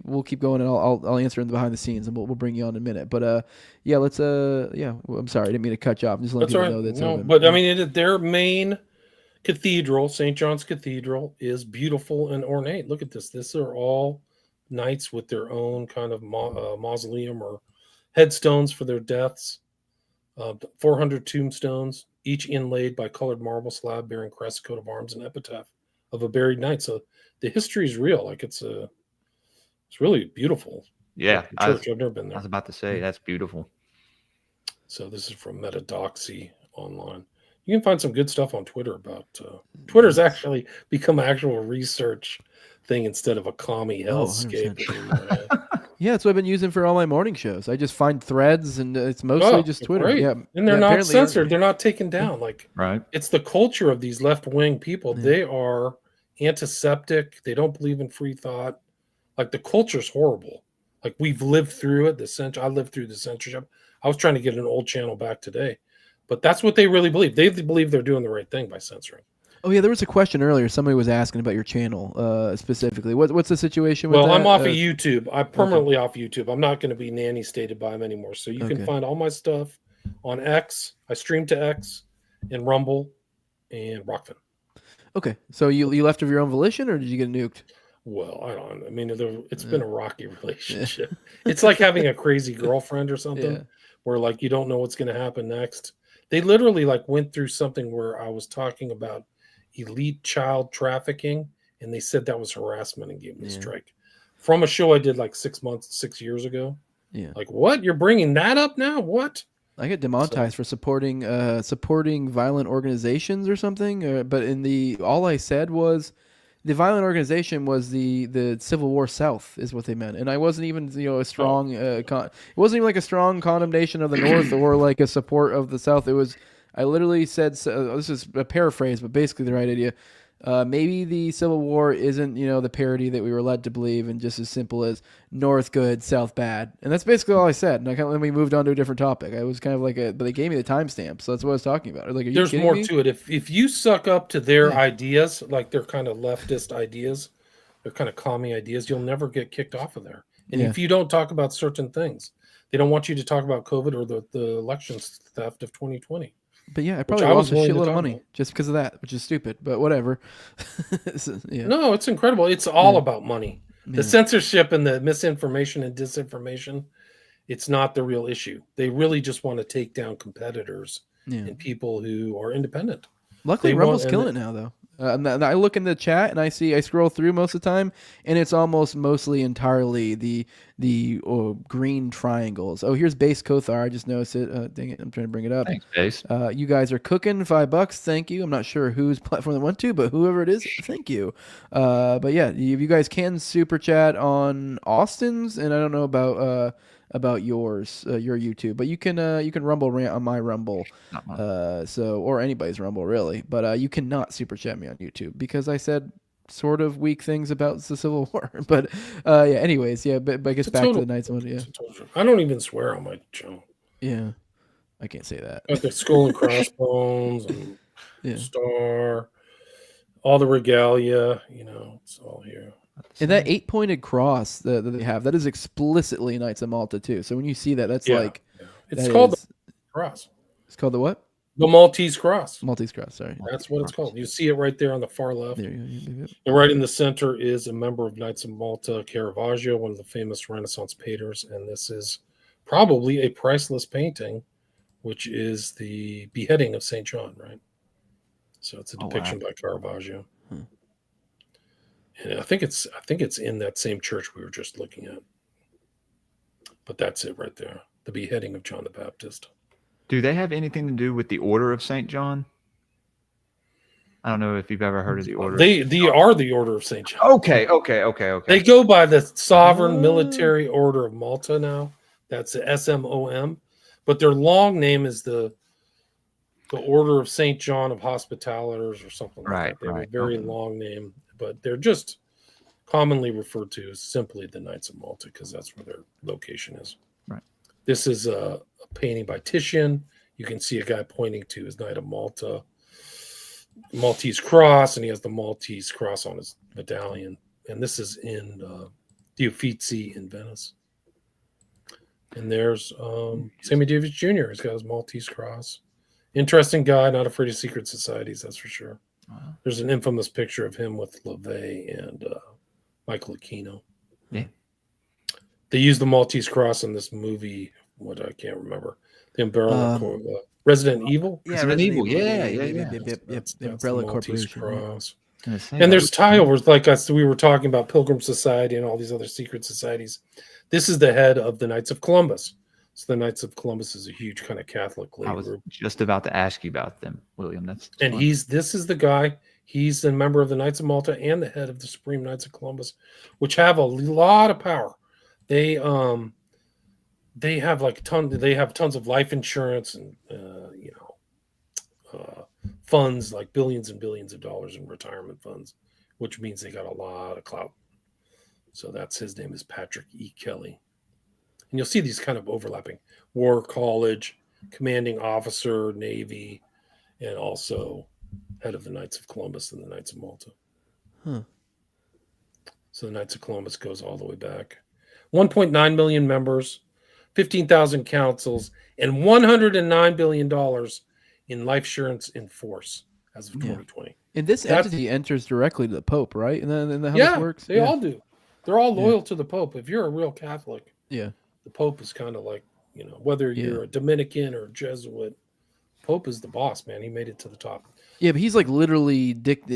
Speaker 12: we'll keep going, and I'll answer in the behind the scenes, and we'll bring you on in a minute. But let's I'm sorry, I didn't mean to cut you off. I'm just letting people know that's open.
Speaker 9: But I mean, their main cathedral, St. John's Cathedral, is beautiful and ornate. Look at this. These are all knights with their own kind of mausoleum or headstones for their deaths. 400 tombstones, each inlaid by colored marble slab bearing crest, coat of arms, and epitaph of a buried knight. So the history is real. Like it's really beautiful.
Speaker 16: Yeah,
Speaker 9: church. I've never been there.
Speaker 16: I was about to say that's beautiful.
Speaker 9: So this is from Metadoxy online. You can find some good stuff on Twitter about Twitter's actually become an actual research thing instead of a commie hellscape.
Speaker 8: Yeah, that's what I've been using for all my morning shows. I just find threads, and it's mostly just Twitter.
Speaker 9: Great.
Speaker 8: Yeah,
Speaker 9: and they're not censored. They're not taken down. Like,
Speaker 16: right.
Speaker 9: It's the culture of these left-wing people. They are antiseptic. They don't believe in free thought. Like, the culture's horrible. Like, we've lived through it. I lived through the censorship. I was trying to get an old channel back today. But that's what they really believe. They believe they're doing the right thing by censoring.
Speaker 8: Oh, yeah, there was a question earlier. Somebody was asking about your channel specifically. What's the situation with that?
Speaker 9: Well, I'm off of YouTube. I'm permanently off YouTube. I'm not going to be nanny stated by them anymore. So you can find all my stuff on X. I stream to X and Rumble and Rockfin.
Speaker 8: Okay. So you left of your own volition, or did you get nuked?
Speaker 9: Well, I mean, it's been a rocky relationship. It's like having a crazy girlfriend or something where, like, you don't know what's going to happen next. They literally, like, went through something where I was talking about elite child trafficking, and they said that was harassment and gave me a strike from a show I did like 6 years ago.
Speaker 8: Yeah.
Speaker 9: Like, what? You're bringing that up now? What?
Speaker 8: I get demonetized for supporting violent organizations or something. But all I said was the violent organization was the Civil War South is what they meant, and I wasn't even a strong it wasn't even like a strong condemnation of the North or like a support of the South. It was I literally said this is a paraphrase, but basically the right idea. Maybe the Civil War isn't the parody that we were led to believe, and just as simple as North good, South bad, and that's basically all I said. And then we moved on to a different topic. I was kind of like but they gave me the timestamp, so that's what I was talking about. Like,
Speaker 9: there's more to it. If you suck up to their ideas, like their kind of leftist ideas, their kind of commie ideas, you'll never get kicked off of there. And if you don't talk about certain things, they don't want you to talk about COVID or the elections theft of 2020.
Speaker 8: But yeah, I probably lost a shitload of money just because of that, which is stupid, but whatever.
Speaker 9: No, it's incredible. It's all about money. The censorship and the misinformation and disinformation, it's not the real issue. They really just want to take down competitors and people who are independent.
Speaker 8: Luckily, Rumble's killing it now, though. I look in the chat and I scroll through most of the time, and it's mostly entirely the green triangles. Oh, here's Base Kothar. I just noticed it. Dang it, I'm trying to bring it up.
Speaker 16: Thanks, Base.
Speaker 8: You guys are cooking $5. Thank you. I'm not sure whose platform they went to, but whoever it is, thank you. But yeah, you guys can super chat on Austin's, and I don't know about yours, your YouTube, but you can Rumble rant on my Rumble, or anybody's Rumble really, but you cannot super chat me on YouTube because I said sort of weak things about the Civil War. But anyways, but I guess back to the Knights of Malta.
Speaker 9: I don't even swear on my channel.
Speaker 8: Yeah, I can't say that.
Speaker 9: Got the skull and crossbones and star, all the regalia. It's all here.
Speaker 8: And that 8-pointed cross that they have, that is explicitly Knights of Malta too. So when you see that, that's
Speaker 9: it's called the cross.
Speaker 8: It's called the what?
Speaker 9: The Maltese cross.
Speaker 8: Maltese cross, sorry.
Speaker 9: That's what it's called. You see it right there on the far left. And right in the center is a member of Knights of Malta, Caravaggio, one of the famous Renaissance painters. And this is probably a priceless painting, which is the beheading of St. John, right? So it's a depiction by Caravaggio. And I think it's in that same church we were just looking at. But that's it right there. The beheading of John the Baptist.
Speaker 16: Do they have anything to do with the Order of St. John? I don't know if you've ever heard of the Order.
Speaker 9: They are the Order of St. John.
Speaker 16: Okay.
Speaker 9: They go by the Sovereign Military Order of Malta now. That's the SMOM. But their long name is the Order of St. John of Hospitallers or something like that. They have a very long name. But they're just commonly referred to as simply the Knights of Malta because that's where their location is.
Speaker 16: Right.
Speaker 9: This is a painting by Titian. You can see a guy pointing to his Knight of Malta, Maltese cross, and he has the Maltese cross on his medallion. And this is in the Uffizi in Venice. And there's Sammy Davis Jr. He's got his Maltese cross. Interesting guy, not afraid of secret societies, that's for sure. There's an infamous picture of him with LaVey and Michael Aquino.
Speaker 16: Yeah.
Speaker 9: They used the Maltese cross in this movie. What I can't remember. The Umbrella Resident Evil.
Speaker 16: Yeah, Resident Evil. Yeah.
Speaker 8: The Umbrella Corporation.
Speaker 9: Cross. And there's tiles like we were talking about Pilgrim Society and all these other secret societies. This is the head of the Knights of Columbus. So the Knights of Columbus is a huge kind of Catholic lay
Speaker 16: I was
Speaker 9: group.
Speaker 16: just about to ask you about them, William. That's
Speaker 9: And
Speaker 16: fun.
Speaker 9: this is the guy. He's a member of the Knights of Malta and the head of the Supreme Knights of Columbus, which have a lot of power. They have like tons of life insurance and funds, like billions and billions of dollars in retirement funds, which means they got a lot of clout. So his name is Patrick E. Kelly. And you'll see these kind of overlapping: War College, commanding officer, Navy, and also head of the Knights of Columbus and the Knights of Malta.
Speaker 12: Huh.
Speaker 9: So the Knights of Columbus goes all the way back. 1.9 million members, 15,000 councils, and $109 billion in life insurance in force as of 2020.
Speaker 12: And this entity enters directly to the Pope, right? And then how this works?
Speaker 9: They all do. They're all loyal to the Pope. If you're a real Catholic,
Speaker 12: the
Speaker 9: Pope is kind of like, whether you're a Dominican or a Jesuit, Pope is the boss, man. He made it to the top.
Speaker 12: Yeah, but he's like literally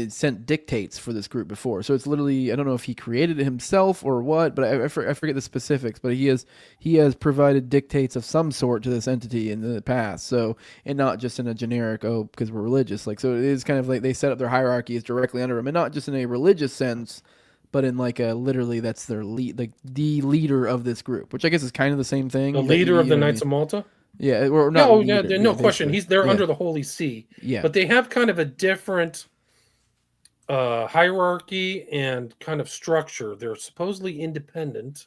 Speaker 12: sent dictates for this group before. So it's literally, I don't know if he created it himself or what, but I forget the specifics. But he has provided dictates of some sort to this entity in the past. So, and not just in a generic, because we're religious. Like, so it is kind of like they set up their hierarchies directly under him, and not just in a religious sense, but in like a literally that's their lead, like the leader of this group, which I guess is kind of the same thing.
Speaker 9: The leader of the Knights of Malta?
Speaker 12: Yeah, or not.
Speaker 9: No question. They're under the Holy See.
Speaker 12: Yeah,
Speaker 9: but they have kind of a different hierarchy and kind of structure. They're supposedly independent,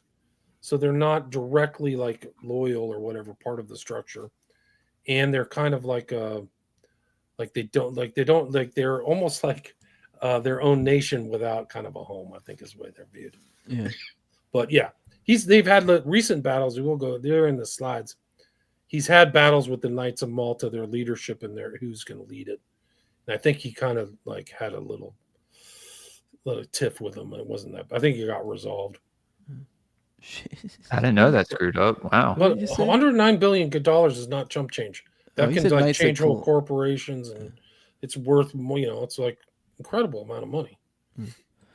Speaker 9: so they're not directly like loyal or whatever part of the structure, and they're kind of like they're almost like their own nation without kind of a home. I think is the way they're viewed.
Speaker 12: Yeah,
Speaker 9: but yeah, they've had recent battles. We will go. They're in the slides. He's had battles with the Knights of Malta, their leadership, and who's going to lead it. And I think he kind of like had a little tiff with them. It wasn't that. I think it got resolved.
Speaker 16: I didn't know that screwed up. Wow.
Speaker 9: But $109 billion is not chump change. That can like change whole corporations, and it's worth more. It's like incredible amount of money.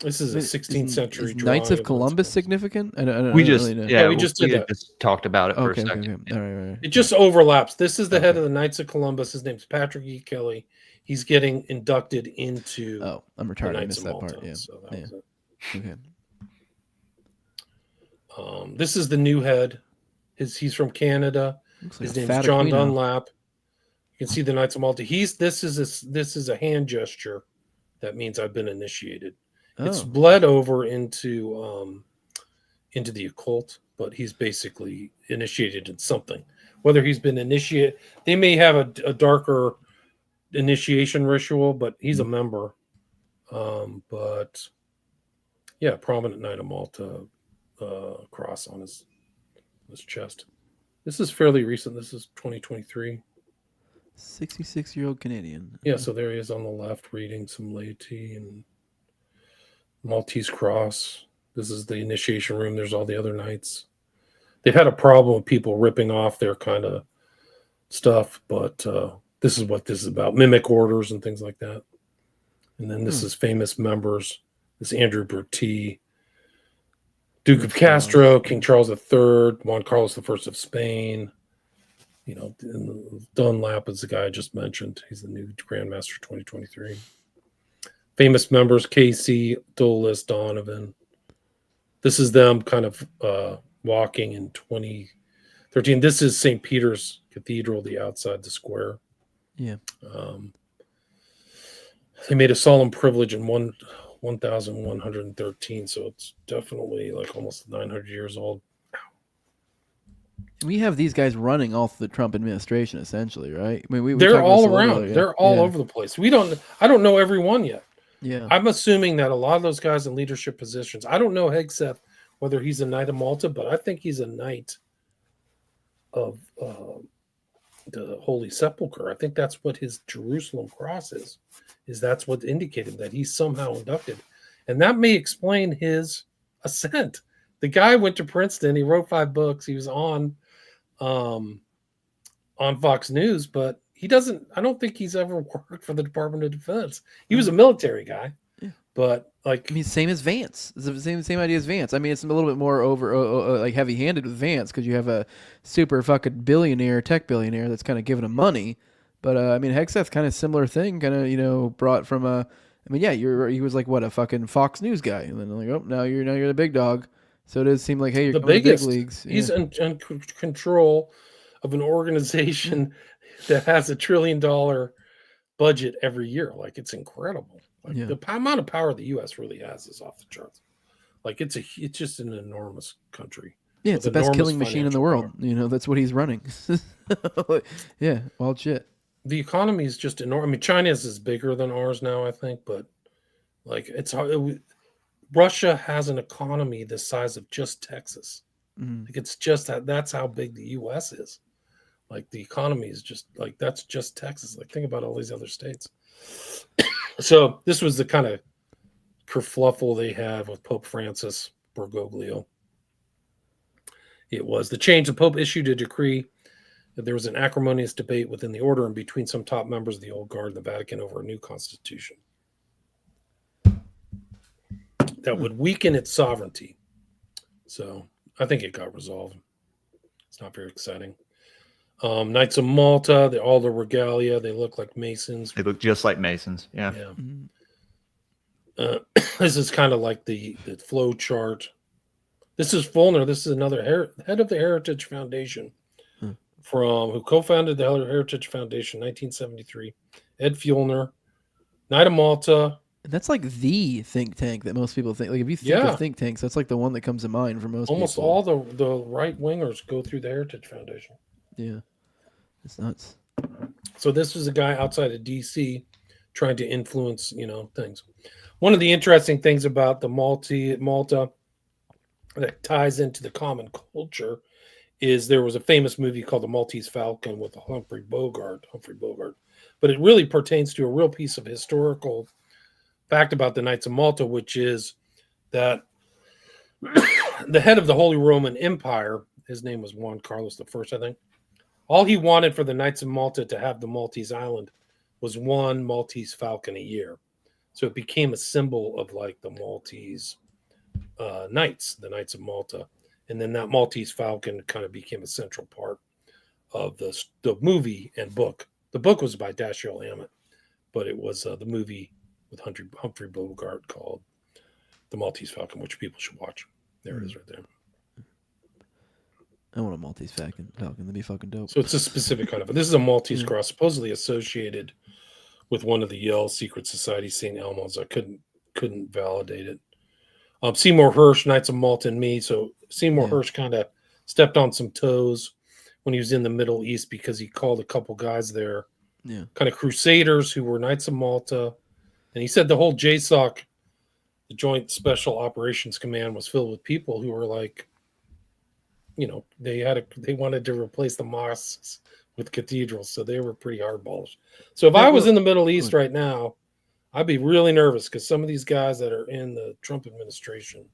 Speaker 9: This is a 16th century.
Speaker 12: Knights of Columbus significant?
Speaker 16: We just
Speaker 9: did that.
Speaker 16: Just talked about it for a second.
Speaker 12: Okay. All right.
Speaker 9: It just overlaps. This is the head of the Knights of Columbus. His name's Patrick E. Kelly. He's getting inducted into.
Speaker 12: Oh, I'm retired. I missed that
Speaker 9: Malta,
Speaker 12: part. Yeah.
Speaker 9: So that was it.
Speaker 12: Okay.
Speaker 9: This is the new head. He's from Canada. His name's John Dunlap. You can see the Knights of Malta. This is a hand gesture. That means I've been initiated. It's bled over into the occult, but he's basically initiated in something. Whether he's been initiated, they may have a darker initiation ritual, but he's a member. But yeah, prominent Knight of Malta cross on his chest. This is fairly recent. This is 2023.
Speaker 12: 66-year-old Canadian.
Speaker 9: Yeah, so there he is on the left reading some laity and Maltese cross. This is the initiation room. There's all the other knights. They've had a problem with people ripping off their kind of stuff, but this is what this is about. Mimic orders and things like that. And then this is famous members. This is Andrew Bertie, Duke of Castro, King Charles III, Juan Carlos I of Spain. Dunlap is the guy I just mentioned. He's the new Grandmaster 2023. Famous members: Casey, Dulles, Donovan. This is them kind of walking in 2013. This is St. Peter's Cathedral, the outside the square.
Speaker 12: Yeah.
Speaker 9: They made a solemn privilege in 1113, so it's definitely like almost 900 years old.
Speaker 12: We have these guys running all through the Trump administration, essentially, right? I mean,
Speaker 9: they're all around. They're all over the place. I don't know every one yet.
Speaker 12: Yeah.
Speaker 9: I'm assuming that a lot of those guys in leadership positions. I don't know Hegseth, whether he's a Knight of Malta, but I think he's a Knight of the Holy Sepulchre. I think that's what his Jerusalem cross is that's what indicated that he's somehow inducted. And that may explain his ascent. The guy went to Princeton. He wrote 5 books. He was on Fox News, but I don't think he's ever worked for the Department of Defense. He was a military guy, But like,
Speaker 12: I mean, same as Vance. It's the same idea as Vance. I mean, it's a little bit more like heavy-handed with Vance because you have a super fucking tech billionaire that's kind of giving him money. But I mean, Hegseth's kind of similar thing, kind of brought from a. I mean, yeah, he was like what, a fucking Fox News guy, and then like, oh, now you're the big dog. So it does seem like, hey, you're
Speaker 9: the
Speaker 12: going to the big
Speaker 9: biggest
Speaker 12: leagues.
Speaker 9: He's in control of an organization that has $1 trillion budget every year. Like, it's incredible. Like, the amount of power the U.S. really has is off the charts. Like, it's just an enormous country.
Speaker 12: Yeah, it's the best killing machine in the world. Power. That's what he's running. Yeah, wild shit.
Speaker 9: The economy is just enormous. I mean, China's is bigger than ours now, I think, but like, it's hard. Russia has an economy the size of just Texas. Like, it's just that's how big the U.S. is. Like, the economy is just like, that's just Texas. Like, think about all these other states. So this was the kind of kerfluffle they have with Pope Francis Bergoglio. It was the change. The Pope issued a decree that there was an acrimonious debate within the order and between some top members of the old guard in the Vatican over a new constitution that would weaken its sovereignty. So I think it got resolved. It's not very exciting. Knights of Malta, all the regalia, they look like Masons.
Speaker 16: They look just like Masons. Yeah.
Speaker 9: This is kind of like the flow chart. This is Fulner. This is another head of the Heritage Foundation, who co-founded the Heritage Foundation in 1973. Ed Fulner, Knight of Malta.
Speaker 12: That's like the think tank that most people think. Like, if you think of think tanks, that's like the one that comes to mind for most
Speaker 9: Almost
Speaker 12: people.
Speaker 9: all the right wingers go through the Heritage Foundation.
Speaker 12: Yeah, it's nuts.
Speaker 9: So this was a guy outside of D.C. trying to influence, things. One of the interesting things about the Malta that ties into the common culture is there was a famous movie called The Maltese Falcon with Humphrey Bogart. But it really pertains to a real piece of historical fact about the Knights of Malta, which is that the head of the Holy Roman Empire, his name was Juan Carlos I, I think. All he wanted for the Knights of Malta to have the Maltese island was one Maltese falcon a year. So it became a symbol of like the Maltese knights, the Knights of Malta. And then that Maltese falcon kind of became a central part of the movie and book. The book was by Dashiell Hammett, but it was the movie with Humphrey Bogart called The Maltese Falcon, which people should watch. There it is right there.
Speaker 12: I want a Maltese Falcon. That'd be fucking dope.
Speaker 9: So it's a specific kind of. This is a Maltese cross, supposedly associated with one of the Yale secret societies, St. Elmo's. I couldn't validate it. Seymour Hersh, Knights of Malta, and me. So Seymour Hersh kind of stepped on some toes when he was in the Middle East because he called a couple guys there, kind of crusaders who were Knights of Malta, and he said the whole JSOC, the Joint Special Operations Command, was filled with people who were like, they wanted to replace the mosques with cathedrals, so they were pretty hardballs. So if I was in the Middle East right now, I'd be really nervous because some of these guys that are in the Trump administration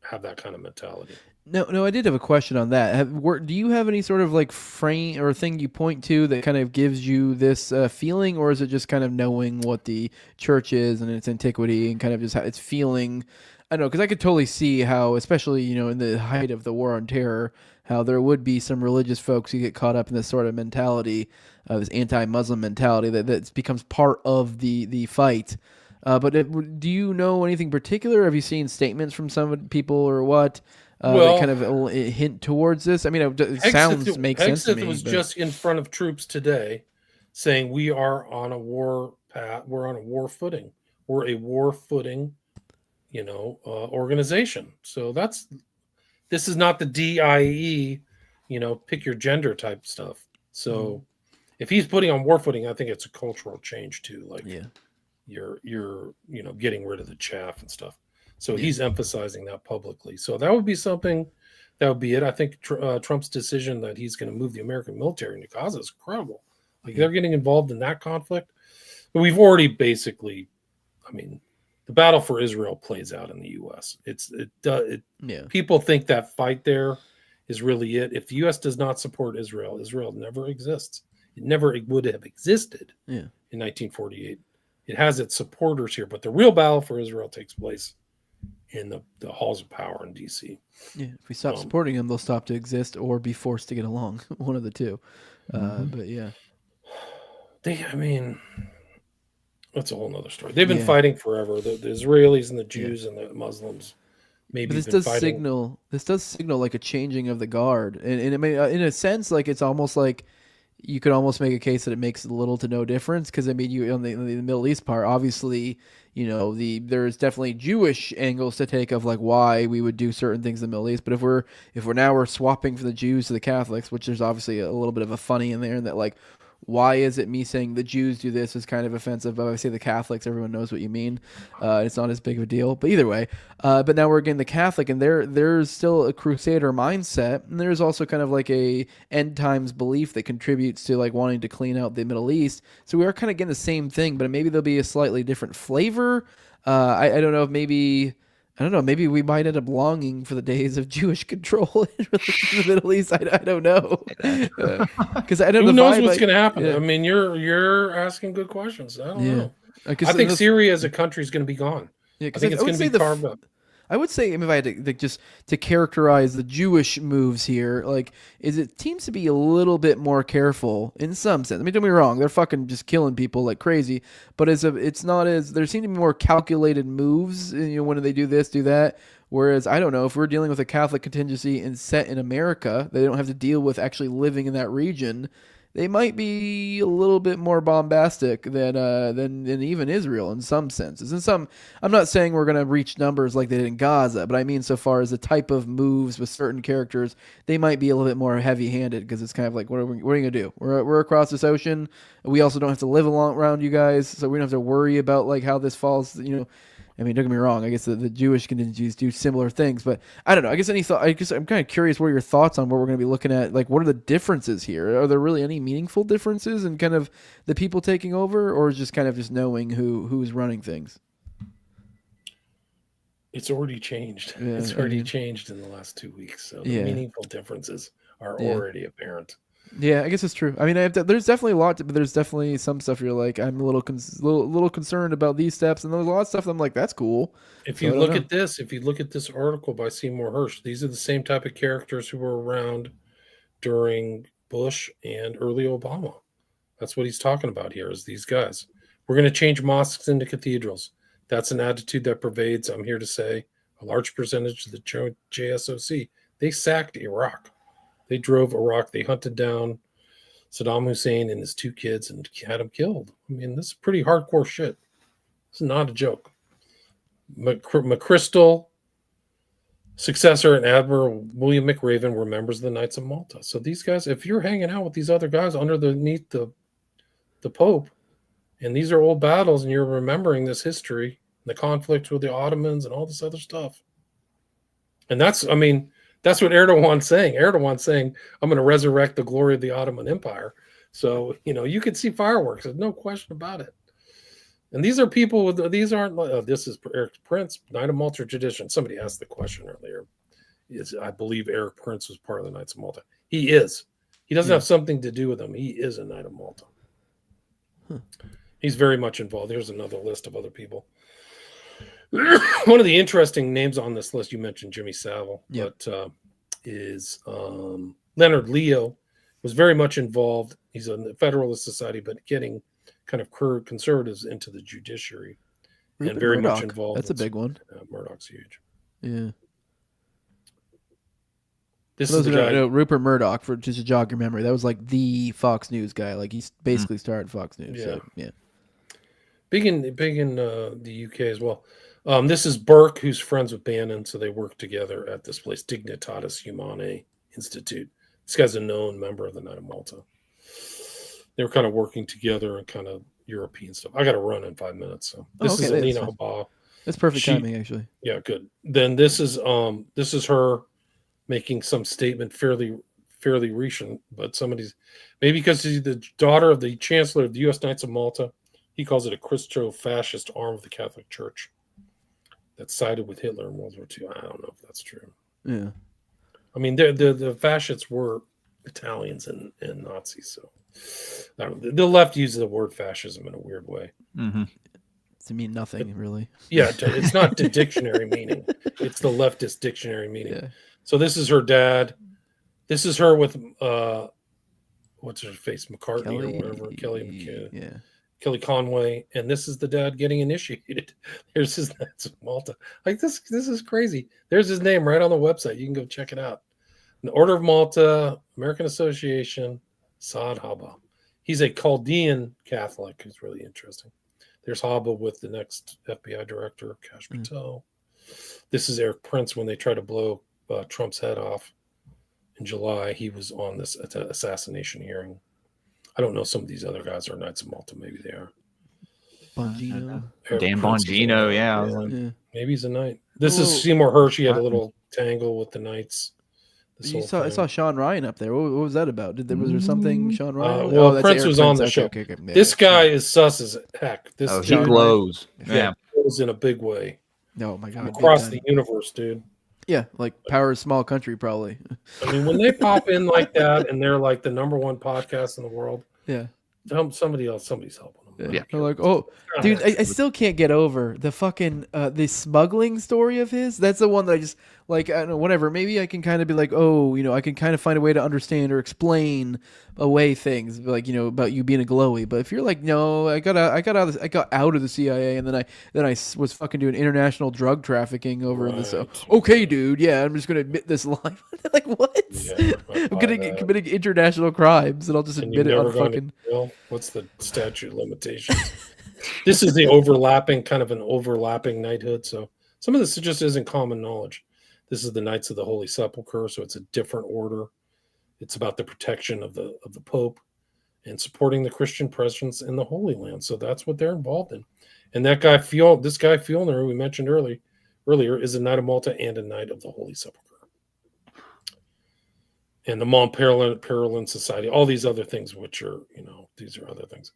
Speaker 9: have that kind of mentality.
Speaker 12: No, I did have a question on that. Do you have any sort of like frame or thing you point to that kind of gives you this feeling, or is it just kind of knowing what the church is and its antiquity and kind of just how it's feeling? I don't know, because I could totally see how, especially, in the height of the war on terror, how there would be some religious folks who get caught up in this sort of mentality, this anti-Muslim mentality that becomes part of the fight. But do you know anything particular? Have you seen statements from some people or what that kind of hint towards this? I mean, it makes sense to me.
Speaker 9: Was just in front of troops today saying we are on a war path. We're on a war footing. We're a war footing organization. So this is not the DIE, pick your gender type stuff. So if he's putting on war footing, I think it's a cultural change too. Like you're getting rid of the chaff and stuff. So he's emphasizing that publicly. So that would be something, that would be it. I think Trump's decision that he's going to move the American military into Gaza is incredible. Like they're getting involved in that conflict. But we've already basically, the battle for Israel plays out in the U.S. People think that fight there is really it. If the U.S. does not support Israel, Israel never exists. It never would have existed in 1948. it has its supporters here, but the real battle for Israel takes place in the halls of power in D.C.
Speaker 12: Yeah, if we stop supporting them, they'll stop to exist or be forced to get along. One of the two. But yeah,
Speaker 9: that's a whole nother story. They've been fighting forever. The Israelis and the Jews and the Muslims. Maybe
Speaker 12: this does signal like a changing of the guard, and it may, in a sense, like it's almost like you could almost make a case that it makes little to no difference, because I mean, you on the Middle East part, obviously, you know, there's definitely Jewish angles to take of like why we would do certain things in the Middle East, but if we're swapping from the Jews to the Catholics, which there's obviously a little bit of a funny in there, and that like, why is it me saying the Jews do this is kind of offensive, but if I say the Catholics, everyone knows what you mean. It's not as big of a deal. But either way, but now we're getting the Catholic, and there's still a Crusader mindset, and there's also kind of like a end times belief that contributes to like wanting to clean out the Middle East. So we are kind of getting the same thing, but maybe there'll be a slightly different flavor. I don't know if maybe we might end up longing for the days of Jewish control in relation to the Middle East. I don't know. Because I don't know.
Speaker 9: Who knows what's going to happen? Yeah. I mean, you're asking good questions. I don't know. I think Syria as a country is going to be gone. Yeah, I think it's going to be carved up.
Speaker 12: I would say, if I had to just to characterize the Jewish moves here, like, it seems to be a little bit more careful in some sense. I mean, don't get me wrong, they're fucking just killing people like crazy, but it's not as, there seem to be more calculated moves, you know, when they do this, do that. Whereas, I don't know, if we're dealing with a Catholic contingency and set in America, they don't have to deal with actually living in that region, they might be a little bit more bombastic than even Israel in some senses. I'm not saying we're going to reach numbers like they did in Gaza, but I mean, so far as the type of moves with certain characters, they might be a little bit more heavy-handed, because it's kind of like, what are you going to do? We're across this ocean. We also don't have to live around you guys, so we don't have to worry about like how this falls, you know. I mean, don't get me wrong, I guess the Jewish contingencies do similar things, but I don't know. I guess I'm kind of curious what are your thoughts on what we're going to be looking at. Like, what are the differences here? Are there really any meaningful differences in kind of the people taking over, or is just kind of just knowing who's running things?
Speaker 9: It's already changed. Yeah, it's already changed in the last 2 weeks. So the meaningful differences are already apparent.
Speaker 12: Yeah, I guess it's true. I mean, there's definitely a lot, but there's definitely some stuff you're like, I'm a little concerned about these steps, and there's a lot of stuff I'm like, that's cool.
Speaker 9: If you look at this article by Seymour Hersh, these are the same type of characters who were around during Bush and early Obama. That's what he's talking about here, is these guys. We're going to change mosques into cathedrals. That's an attitude that pervades, I'm here to say, a large percentage of the JSOC. They sacked Iraq. They drove Iraq. They hunted down Saddam Hussein and his 2 kids and had them killed. I mean, this is pretty hardcore shit. This is not a joke. McChrystal, successor, and Admiral William McRaven were members of the Knights of Malta. So these guys, if you're hanging out with these other guys underneath the Pope, and these are old battles, and you're remembering this history, the conflict with the Ottomans and all this other stuff. And that's what Erdogan's saying. Erdogan's saying, I'm going to resurrect the glory of the Ottoman Empire. So, you know, you could see fireworks. There's no question about it. And these are people, this is Eric Prince, Knight of Malta tradition. Somebody asked the question earlier. I believe Eric Prince was part of the Knights of Malta. He is. He doesn't have something to do with them. He is a Knight of Malta. He's very much involved. Here's another list of other people. One of the interesting names on this list, you mentioned Jimmy Savile, but is Leonard Leo, was very much involved. He's in the Federalist Society, but getting kind of conservatives into the judiciary.
Speaker 12: Rupert
Speaker 9: and very
Speaker 12: Murdoch.
Speaker 9: Much involved.
Speaker 12: That's a big one.
Speaker 9: Murdoch's huge.
Speaker 12: Yeah.
Speaker 9: This is the guy.
Speaker 12: Rupert Murdoch, for just to jog your memory, that was like the Fox News guy. Like, he basically started Fox News. So, yeah.
Speaker 9: Big in the UK as well. This is Burke, who's friends with Bannon, so they work together at this place, Dignitatis Humanae Institute. This guy's a known member of the Knight of Malta. They were kind of working together and kind of European stuff. I got to run in 5 minutes, so this is Alina Habba.
Speaker 12: That's perfect timing, actually.
Speaker 9: Yeah, good. Then this is her making some statement fairly recent, but maybe because she's the daughter of the Chancellor of the U.S. Knights of Malta. He calls it a Christo-fascist arm of the Catholic Church that sided with Hitler in World War II. I don't know if that's true.
Speaker 12: Yeah.
Speaker 9: I mean, the fascists were Italians and Nazis, so I don't know. The left uses the word fascism in a weird way.
Speaker 16: Mm-hmm.
Speaker 12: to mean nothing, really.
Speaker 9: Yeah, it's not the dictionary meaning. It's the leftist dictionary meaning.
Speaker 12: Yeah.
Speaker 9: So this is her dad. This is her with what's her face, McCartney or whatever, Kelly Conway, and this is the dad getting initiated. Here's his Knights of Malta. Like this is crazy. There's his name right on the website. You can go check it out. The Order of Malta, American Association, Saad Haba. He's a Chaldean Catholic. It's really interesting. There's Haba with the next FBI director, Kash Patel. This is Eric Prince when they tried to blow Trump's head off in July. He was on this assassination hearing. I don't know. Some of these other guys are Knights of Malta. Maybe they are.
Speaker 12: Bongino.
Speaker 16: Dan Bongino, yeah.
Speaker 9: Maybe he's a knight. This is Seymour Hersh. He had a little tangle with the Knights.
Speaker 12: I saw Sean Ryan up there. What was that about? Was there something Sean Ryan?
Speaker 9: Well, Prince was on the show.
Speaker 12: Okay.
Speaker 9: This guy is sus as heck. This
Speaker 16: he glows.
Speaker 9: Yeah, glows in a big way.
Speaker 12: Oh my god!
Speaker 9: Across the universe, dude.
Speaker 12: Yeah, like Power of Small Country, probably.
Speaker 9: I mean, when they pop in like that, and they're like the #1 podcast in the world.
Speaker 12: Yeah.
Speaker 9: Somebody's helping them.
Speaker 12: Yeah. They're like, oh, dude, I still can't get over the fucking the smuggling story of his. That's the one that I just like. I don't know, whatever. Maybe I can kind of be like, oh, I can kind of find a way to understand or explain away things, like about you being a glowy. But if you're like, no, I got out of the CIA, and then I was fucking doing international drug trafficking over in this. Okay, dude, yeah, I'm just gonna admit this live. Like what? Yeah, I'm gonna committing international crimes, and I'll just admit it on fucking.
Speaker 9: What's the statute of limitations? This is the overlapping knighthood. So some of this just isn't common knowledge. This is the Knights of the Holy Sepulchre, so it's a different order. It's about the protection of the Pope and supporting the Christian presence in the Holy Land. So that's what they're involved in. And this guy Fjellner, who we mentioned earlier, is a Knight of Malta and a Knight of the Holy Sepulchre. And the Mont Pérolin Society, all these other things, which are, these are other things.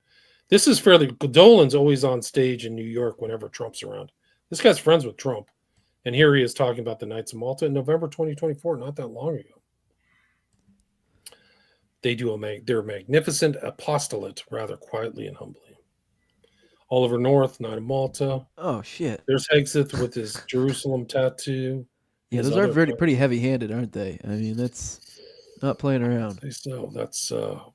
Speaker 9: This is fairly, Dolan's always on stage in New York whenever Trump's around. This guy's friends with Trump. And here he is talking about the Knights of Malta in November 2024, not that long ago. They do their magnificent apostolate rather quietly and humbly. Oliver North, Knight of Malta.
Speaker 12: Oh, shit.
Speaker 9: There's Hegseth with his Jerusalem tattoo.
Speaker 12: Yeah, those are pretty heavy-handed, aren't they? I mean, that's not playing around.
Speaker 9: So that's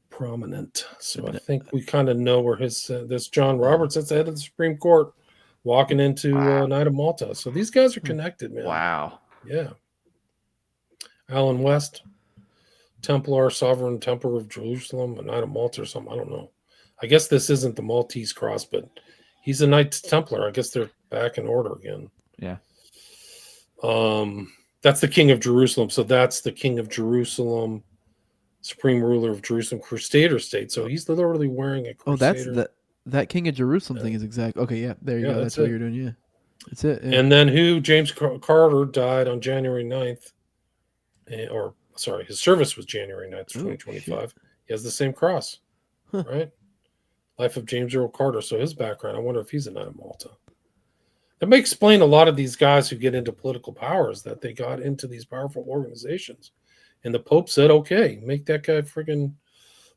Speaker 9: prominent. So I think we kind of know where this John Roberts, that's the head of the Supreme Court, walking into Knight of Malta. So these guys are connected, man.
Speaker 16: Wow.
Speaker 9: Yeah. Alan West, Templar, Sovereign Temple of Jerusalem, a Knight of Malta or something. I don't know. I guess this isn't the Maltese cross, but he's a Knight Templar. I guess they're back in order again.
Speaker 16: Yeah.
Speaker 9: That's the King of Jerusalem. So that's the King of Jerusalem, Supreme Ruler of Jerusalem, Crusader state. So he's literally wearing a Crusader.
Speaker 12: Oh, that's that King of Jerusalem thing is exact. Okay, yeah, there you go. That's what you're doing. Yeah, that's it. Yeah.
Speaker 9: And then James Carter died on January 9th. His service was January 9th, 2025. He has the same cross, right? Life of James Earl Carter. So his background, I wonder if he's a Knight of Malta. That may explain a lot of these guys who get into political powers, that they got into these powerful organizations. And the Pope said, okay, make that guy friggin'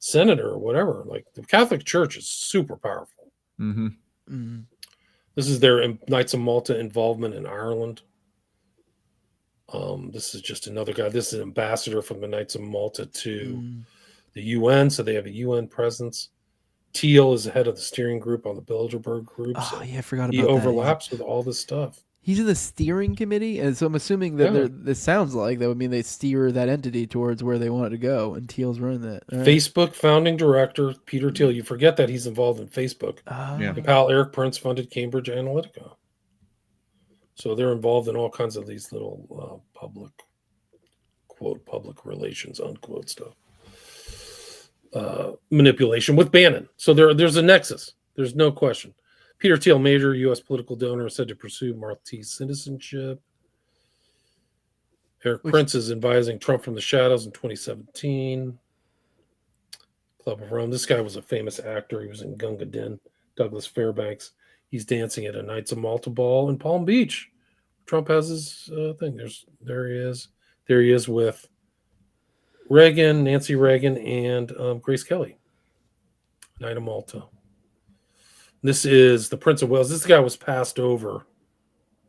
Speaker 9: senator or whatever. Like the Catholic Church is super powerful.
Speaker 16: Mm-hmm.
Speaker 12: Mm-hmm.
Speaker 9: This is their Knights of Malta involvement in Ireland. This is just another guy. This is an ambassador from the Knights of Malta to the UN. So they have a UN presence. Teal is the head of the steering group on the Bilderberg group.
Speaker 12: Oh, yeah, I forgot about that.
Speaker 9: He overlaps with all this stuff.
Speaker 12: He's in the steering committee, and so I'm assuming that this sounds like that would mean they steer that entity towards where they want it to go, and Teal's running that. Right.
Speaker 9: Facebook founding director Peter Thiel. You forget that he's involved in Facebook. And pal Eric Prince funded Cambridge Analytica. So they're involved in all kinds of these little public relations, unquote stuff. Manipulation with Bannon. So there's a nexus. There's no question. Peter Thiel, major U.S. political donor, said to pursue Maltese citizenship. Eric Prince is advising Trump from the shadows in 2017. Club of Rome. This guy was a famous actor. He was in Gunga Din. Douglas Fairbanks. He's dancing at a Knights of Malta ball in Palm Beach. Trump has his thing. There he is. There he is with Nancy Reagan, and Grace Kelly. Knight of Malta. This is the Prince of Wales. This guy was passed over,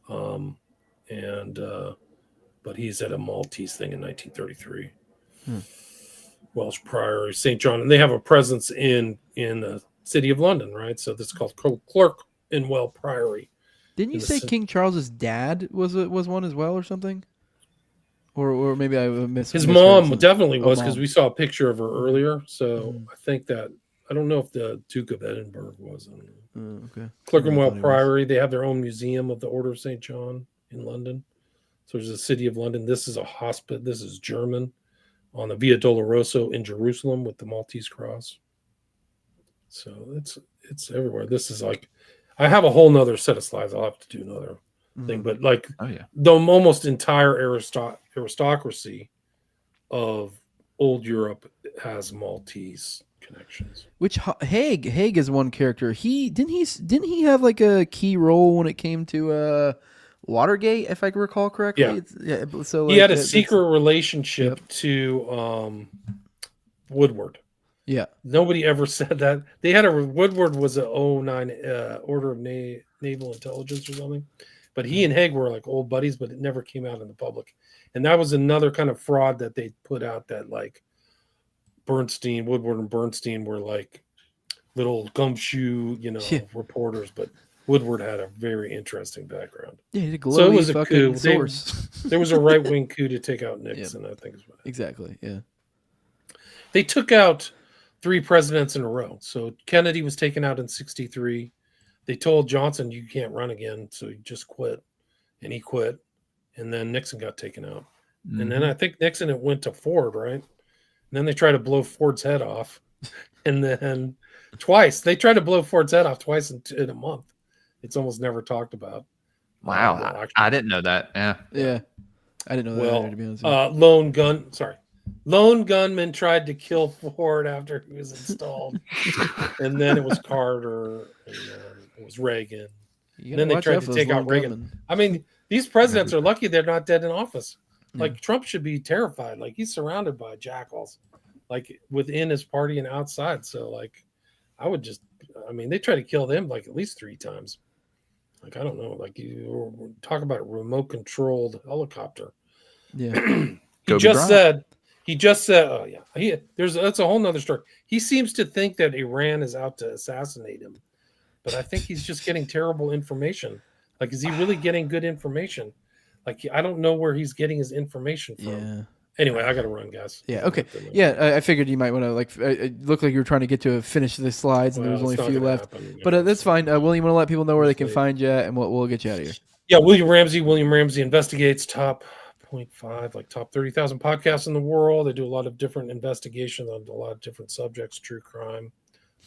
Speaker 9: but he's at a Maltese thing in 1933. Welsh Priory, St. John, and they have a presence in the city of London, right? So this is called Clerk in Well Priory.
Speaker 12: Didn't you say King Charles's dad was one as well, or something? Or maybe I missed.
Speaker 9: His mom definitely was, because we saw a picture of her earlier. So I think that, I don't know if the Duke of Edinburgh was.
Speaker 12: Okay.
Speaker 9: Clerkenwell Priory, they have their own museum of the Order of St. John in London. So there's the city of London. This is a hospital. This is German on the Via Doloroso in Jerusalem with the Maltese cross. So it's everywhere. This is like, I have a whole nother set of slides. I'll have to do another thing, but like the almost entire aristocracy of old Europe has Maltese connections.
Speaker 12: Which Haig is one character. Didn't he have like a key role when it came to Watergate, if I recall correctly?
Speaker 9: Yeah.
Speaker 12: So
Speaker 9: he had a secret relationship to Woodward.
Speaker 12: Yeah.
Speaker 9: Nobody ever said that. They had Woodward was a 09 Order of Naval Intelligence or something. But he and Haig were like old buddies, but it never came out in the public. And that was another kind of fraud that they put out, that like Woodward and Bernstein were like little gumshoe, reporters, but Woodward had a very interesting background.
Speaker 12: Yeah,
Speaker 9: so it was a coup.
Speaker 12: Source.
Speaker 9: There was a right-wing coup to take out Nixon, I think is what happened.
Speaker 12: Exactly, yeah.
Speaker 9: They took out 3 presidents in a row. So Kennedy was taken out in 1963. They told Johnson, you can't run again, so he just quit. And he quit. And then Nixon got taken out. And then I think Nixon went to Ford, right? And then they tried to blow Ford's head off. And then twice. They tried to blow Ford's head off twice in a month. It's almost never talked about.
Speaker 16: Wow. I didn't know that. Yeah.
Speaker 12: Yeah. I didn't know that either, to be honest.
Speaker 9: Lone gunman tried to kill Ford after he was installed. And then it was Carter, and then it was Reagan. And then they tried to take out Reagan. Gunman. I mean, these presidents are lucky they're not dead in office. Like Trump should be terrified. Like he's surrounded by jackals, like within his party and outside. So like, they try to kill them like at least 3 times. Like, I don't know, like you talk about a remote controlled helicopter.
Speaker 12: Yeah.
Speaker 9: He just said, that's a whole nother story. He seems to think that Iran is out to assassinate him, but I think he's just getting terrible information. Like, is he really getting good information? Like, I don't know where he's getting his information from.
Speaker 12: Yeah.
Speaker 9: Anyway, I got to run, guys.
Speaker 12: Yeah. Okay. Yeah. I figured you might want to it looked like you were trying to get to finish the slides, and there was only a few left. But that's fine. William, want to let people know where they can find you, and we'll get you out of here.
Speaker 9: Yeah. William Ramsey investigates top 0.5, like top 30,000 podcasts in the world. They do a lot of different investigations on a lot of different subjects, true crime,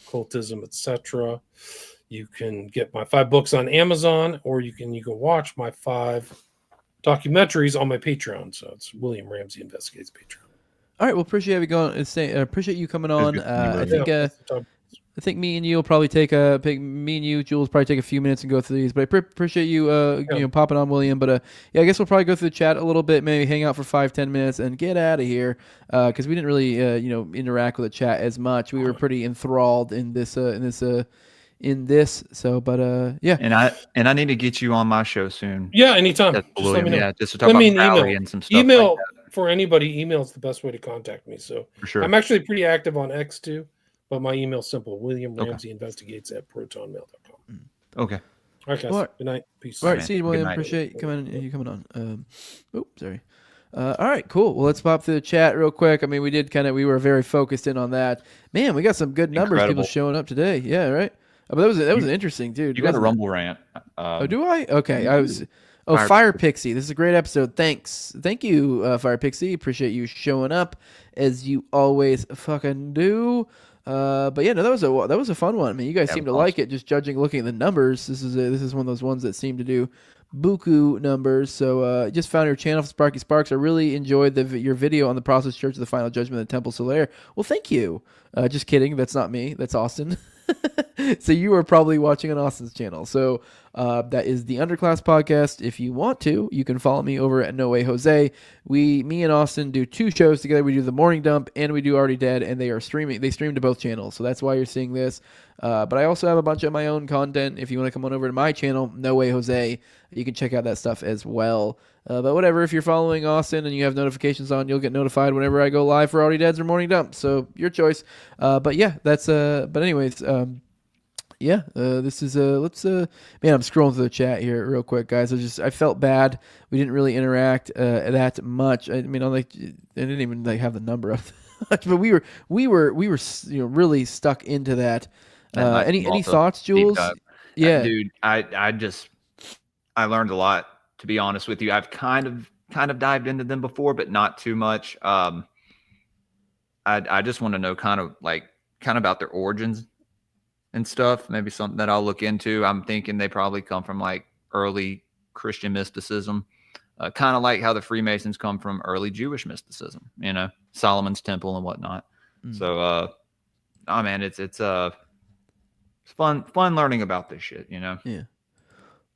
Speaker 9: occultism, etc. You can get my 5 books on Amazon, or you can watch my 5 documentaries on my Patreon. So it's William Ramsey Investigates Patreon.
Speaker 12: All right. Well, appreciate you coming on. I think me and you will probably Jules probably take a few minutes and go through these, but I appreciate you, popping on, William. But I guess we'll probably go through the chat a little bit, maybe hang out for 5-10 minutes and get out of here. Cause we didn't really, interact with the chat as much. We were pretty enthralled in this. So, but yeah.
Speaker 16: And I need to get you on my show soon.
Speaker 9: Yeah. Anytime. Just let me know.
Speaker 16: Yeah. Just to talk about Valley and some stuff.
Speaker 9: Email for anybody. Email is the best way to contact me. So
Speaker 16: for sure.
Speaker 9: I'm actually pretty active on X too. But my email's simple: William Ramsey Investigates at protonmail.com.
Speaker 16: Okay.
Speaker 9: All right, guys.
Speaker 12: All right.
Speaker 9: Good night. Peace.
Speaker 12: All right. See you, William. Appreciate you coming on. Sorry. All right, cool. Well, let's pop through the chat real quick. I mean, we were very focused in on that. Man, we got some good numbers. People showing up today. Yeah, right. But that was an interesting, dude.
Speaker 16: You got a Rumble rant.
Speaker 12: Do I? Okay. I was. Fire Pixie. This is a great episode. Thanks. Thank you, Fire Pixie. Appreciate you showing up as you always fucking do. But yeah, no, that was a fun one. I mean, you guys seem to like it. Just looking at the numbers, this is one of those ones that seem to do buku numbers. So just found your channel, Sparky Sparks. I really enjoyed your video on the Process Church of the Final Judgment of the Temple Solaire. Well, thank you. Just kidding. That's not me. That's Austin. So you are probably watching on Austin's channel. So that is the Underclass podcast. If you want to, you can follow me over at No Way Jose. Me and Austin do 2 shows together. We do the Morning Dump and we do Already Dead, and they stream to both channels. So that's why you're seeing this. But I also have a bunch of my own content. If you want to come on over to my channel, No Way Jose, you can check out that stuff as well. But whatever, if you're following Austin and you have notifications on, you'll get notified whenever I go live for Already Deads or Morning Dump. So your choice. But yeah, that's but anyways, this is let's man, I'm scrolling through the chat here real quick, guys. I felt bad. We didn't really interact that much. I mean, I didn't even have the number up, but we were really stuck into that. Any thoughts, Jules? Yeah,
Speaker 16: dude, I learned a lot, to be honest with you. I've kind of dived into them before, but not too much. I just want to know kind of about their origins and stuff. Maybe something that I'll look into. I'm thinking they probably come from like early Christian mysticism, kind of like how the Freemasons come from early Jewish mysticism, Solomon's Temple and whatnot. So, man, it's fun learning about this shit,
Speaker 12: Yeah.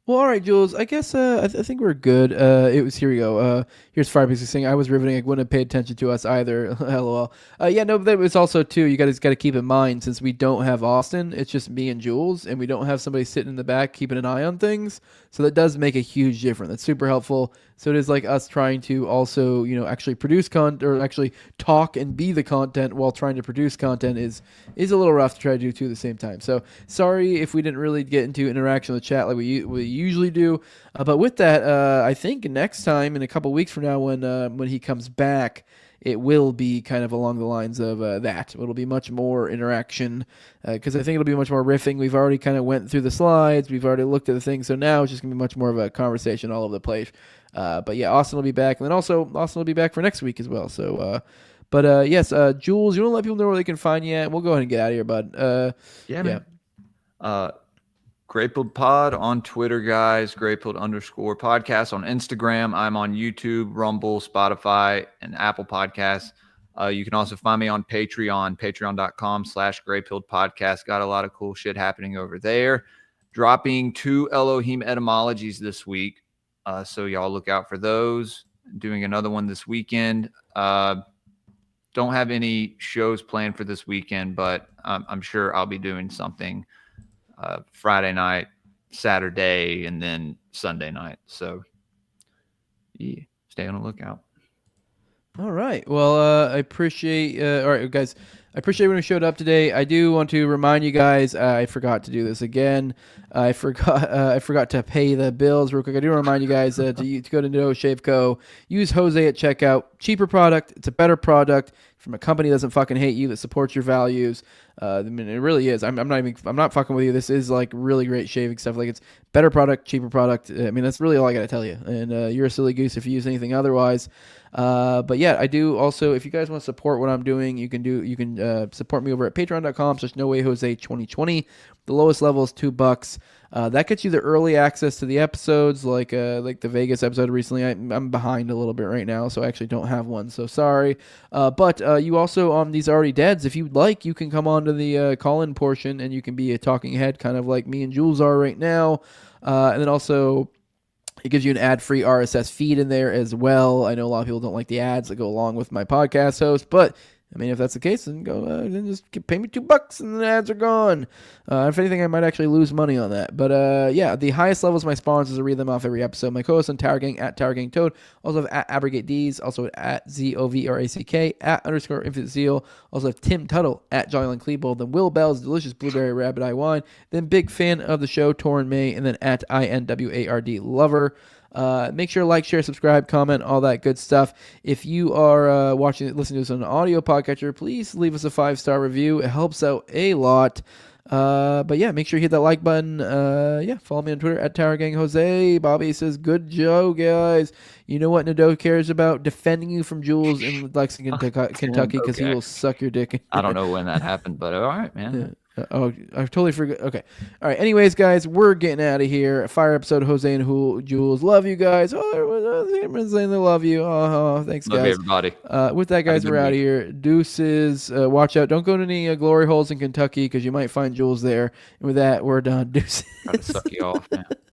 Speaker 12: Well, all right, Jules. I guess I think we're good. Here we go. Here's Firebase saying, I was riveting. I wouldn't have paid attention to us either. LOL. But that was also, too, you guys got to keep in mind, since we don't have Austin, it's just me and Jules, and we don't have somebody sitting in the back keeping an eye on things. So that does make a huge difference. That's super helpful. So it is like us trying to also, actually produce content, or actually talk and be the content while trying to produce content is a little rough to try to do two at the same time. So sorry if we didn't really get into interaction with the chat like we usually do. But with that, I think next time, in a couple weeks from now, when he comes back, it will be kind of along the lines of that. It'll be much more interaction, because I think it'll be much more riffing. We've already kind of went through the slides. We've already looked at the things. So now it's just going to be much more of a conversation all over the place. But yeah, Austin will be back. And then also Austin will be back for next week as well. So, yes, Jules, you want to let people know where they can find you at? We'll go ahead and get out of here, bud.
Speaker 16: Man. Graypilled Pod on Twitter, guys. Graypilled_podcast on Instagram. I'm on YouTube, Rumble, Spotify, and Apple Podcasts. You can also find me on Patreon, patreon.com/graypilledpodcast. Got a lot of cool shit happening over there. Dropping 2 Elohim etymologies this week. So y'all look out for those. Doing another one this weekend. Don't have any shows planned for this weekend, but I'm sure I'll be doing something Friday night, Saturday, and then Sunday night. So yeah, stay on the lookout.
Speaker 12: All right. Well, I appreciate all right, guys. I appreciate when you showed up today. I do want to remind you guys, I forgot to do this again. I forgot to pay the bills real quick. I do want to remind you guys to go to No Shave Co. Use Jose at checkout. Cheaper product. It's a better product from a company that doesn't fucking hate you, that supports your values. I mean, it really is. I'm not fucking with you. This is like really great shaving stuff. Like, it's better product, cheaper product. I mean, that's really all I got to tell you. And you're a silly goose if you use anything otherwise. But yeah, I do also, if you guys want to support what I'm doing, you can support me over at patreon.com/NoWayJose2020. The lowest level is $2. That gets you the early access to the episodes, like the Vegas episode recently. I'm behind a little bit right now, so I actually don't have one, so sorry. But you also, on these Already Deads, if you'd like, you can come on to the call-in portion, and you can be a talking head, kind of like me and Jules are right now. And then also, it gives you an ad-free RSS feed in there as well. I know a lot of people don't like the ads that go along with my podcast host, but I mean, if that's the case, then then just pay me $2 and the ads are gone. If anything, I might actually lose money on that. But yeah, the highest level is my sponsors. I read them off every episode. My co-host on Tower Gang, at Tower Gang Toad. Also have at Abrogate D's. Also at ZOVRACK, at _Infinite Zeal. Also have Tim Tuttle, at Jolly Klebold. Then Will Bell's Delicious Blueberry Rabbit Eye Wine. Then big fan of the show, Torrin May. And then at INWARD Lover. Make sure to like, share, subscribe, comment, all that good stuff. If you are listening to this on an audio podcatcher, please leave us a 5-star review. It helps out a lot. But yeah, make sure you hit that like button. Yeah, follow me on Twitter at Tower Gang Jose. Bobby says, good job, guys. You know what Nadeau cares about? Defending you from Jules in Lexington, Kentucky, because he will suck your dick.
Speaker 16: I don't know when that happened, but all right, man.
Speaker 8: I totally forgot. Okay. All right. Anyways, guys, we're getting out of here. A fire episode. Jose and Jules. Love you guys. Everyone's saying they love you. Thanks, guys.
Speaker 16: Love you, everybody.
Speaker 8: With that, guys, we're out of here. Deuces. Watch out. Don't go to any glory holes in Kentucky because you might find Jules there. And with that, we're done. Deuces.
Speaker 16: Try to suck you off, man.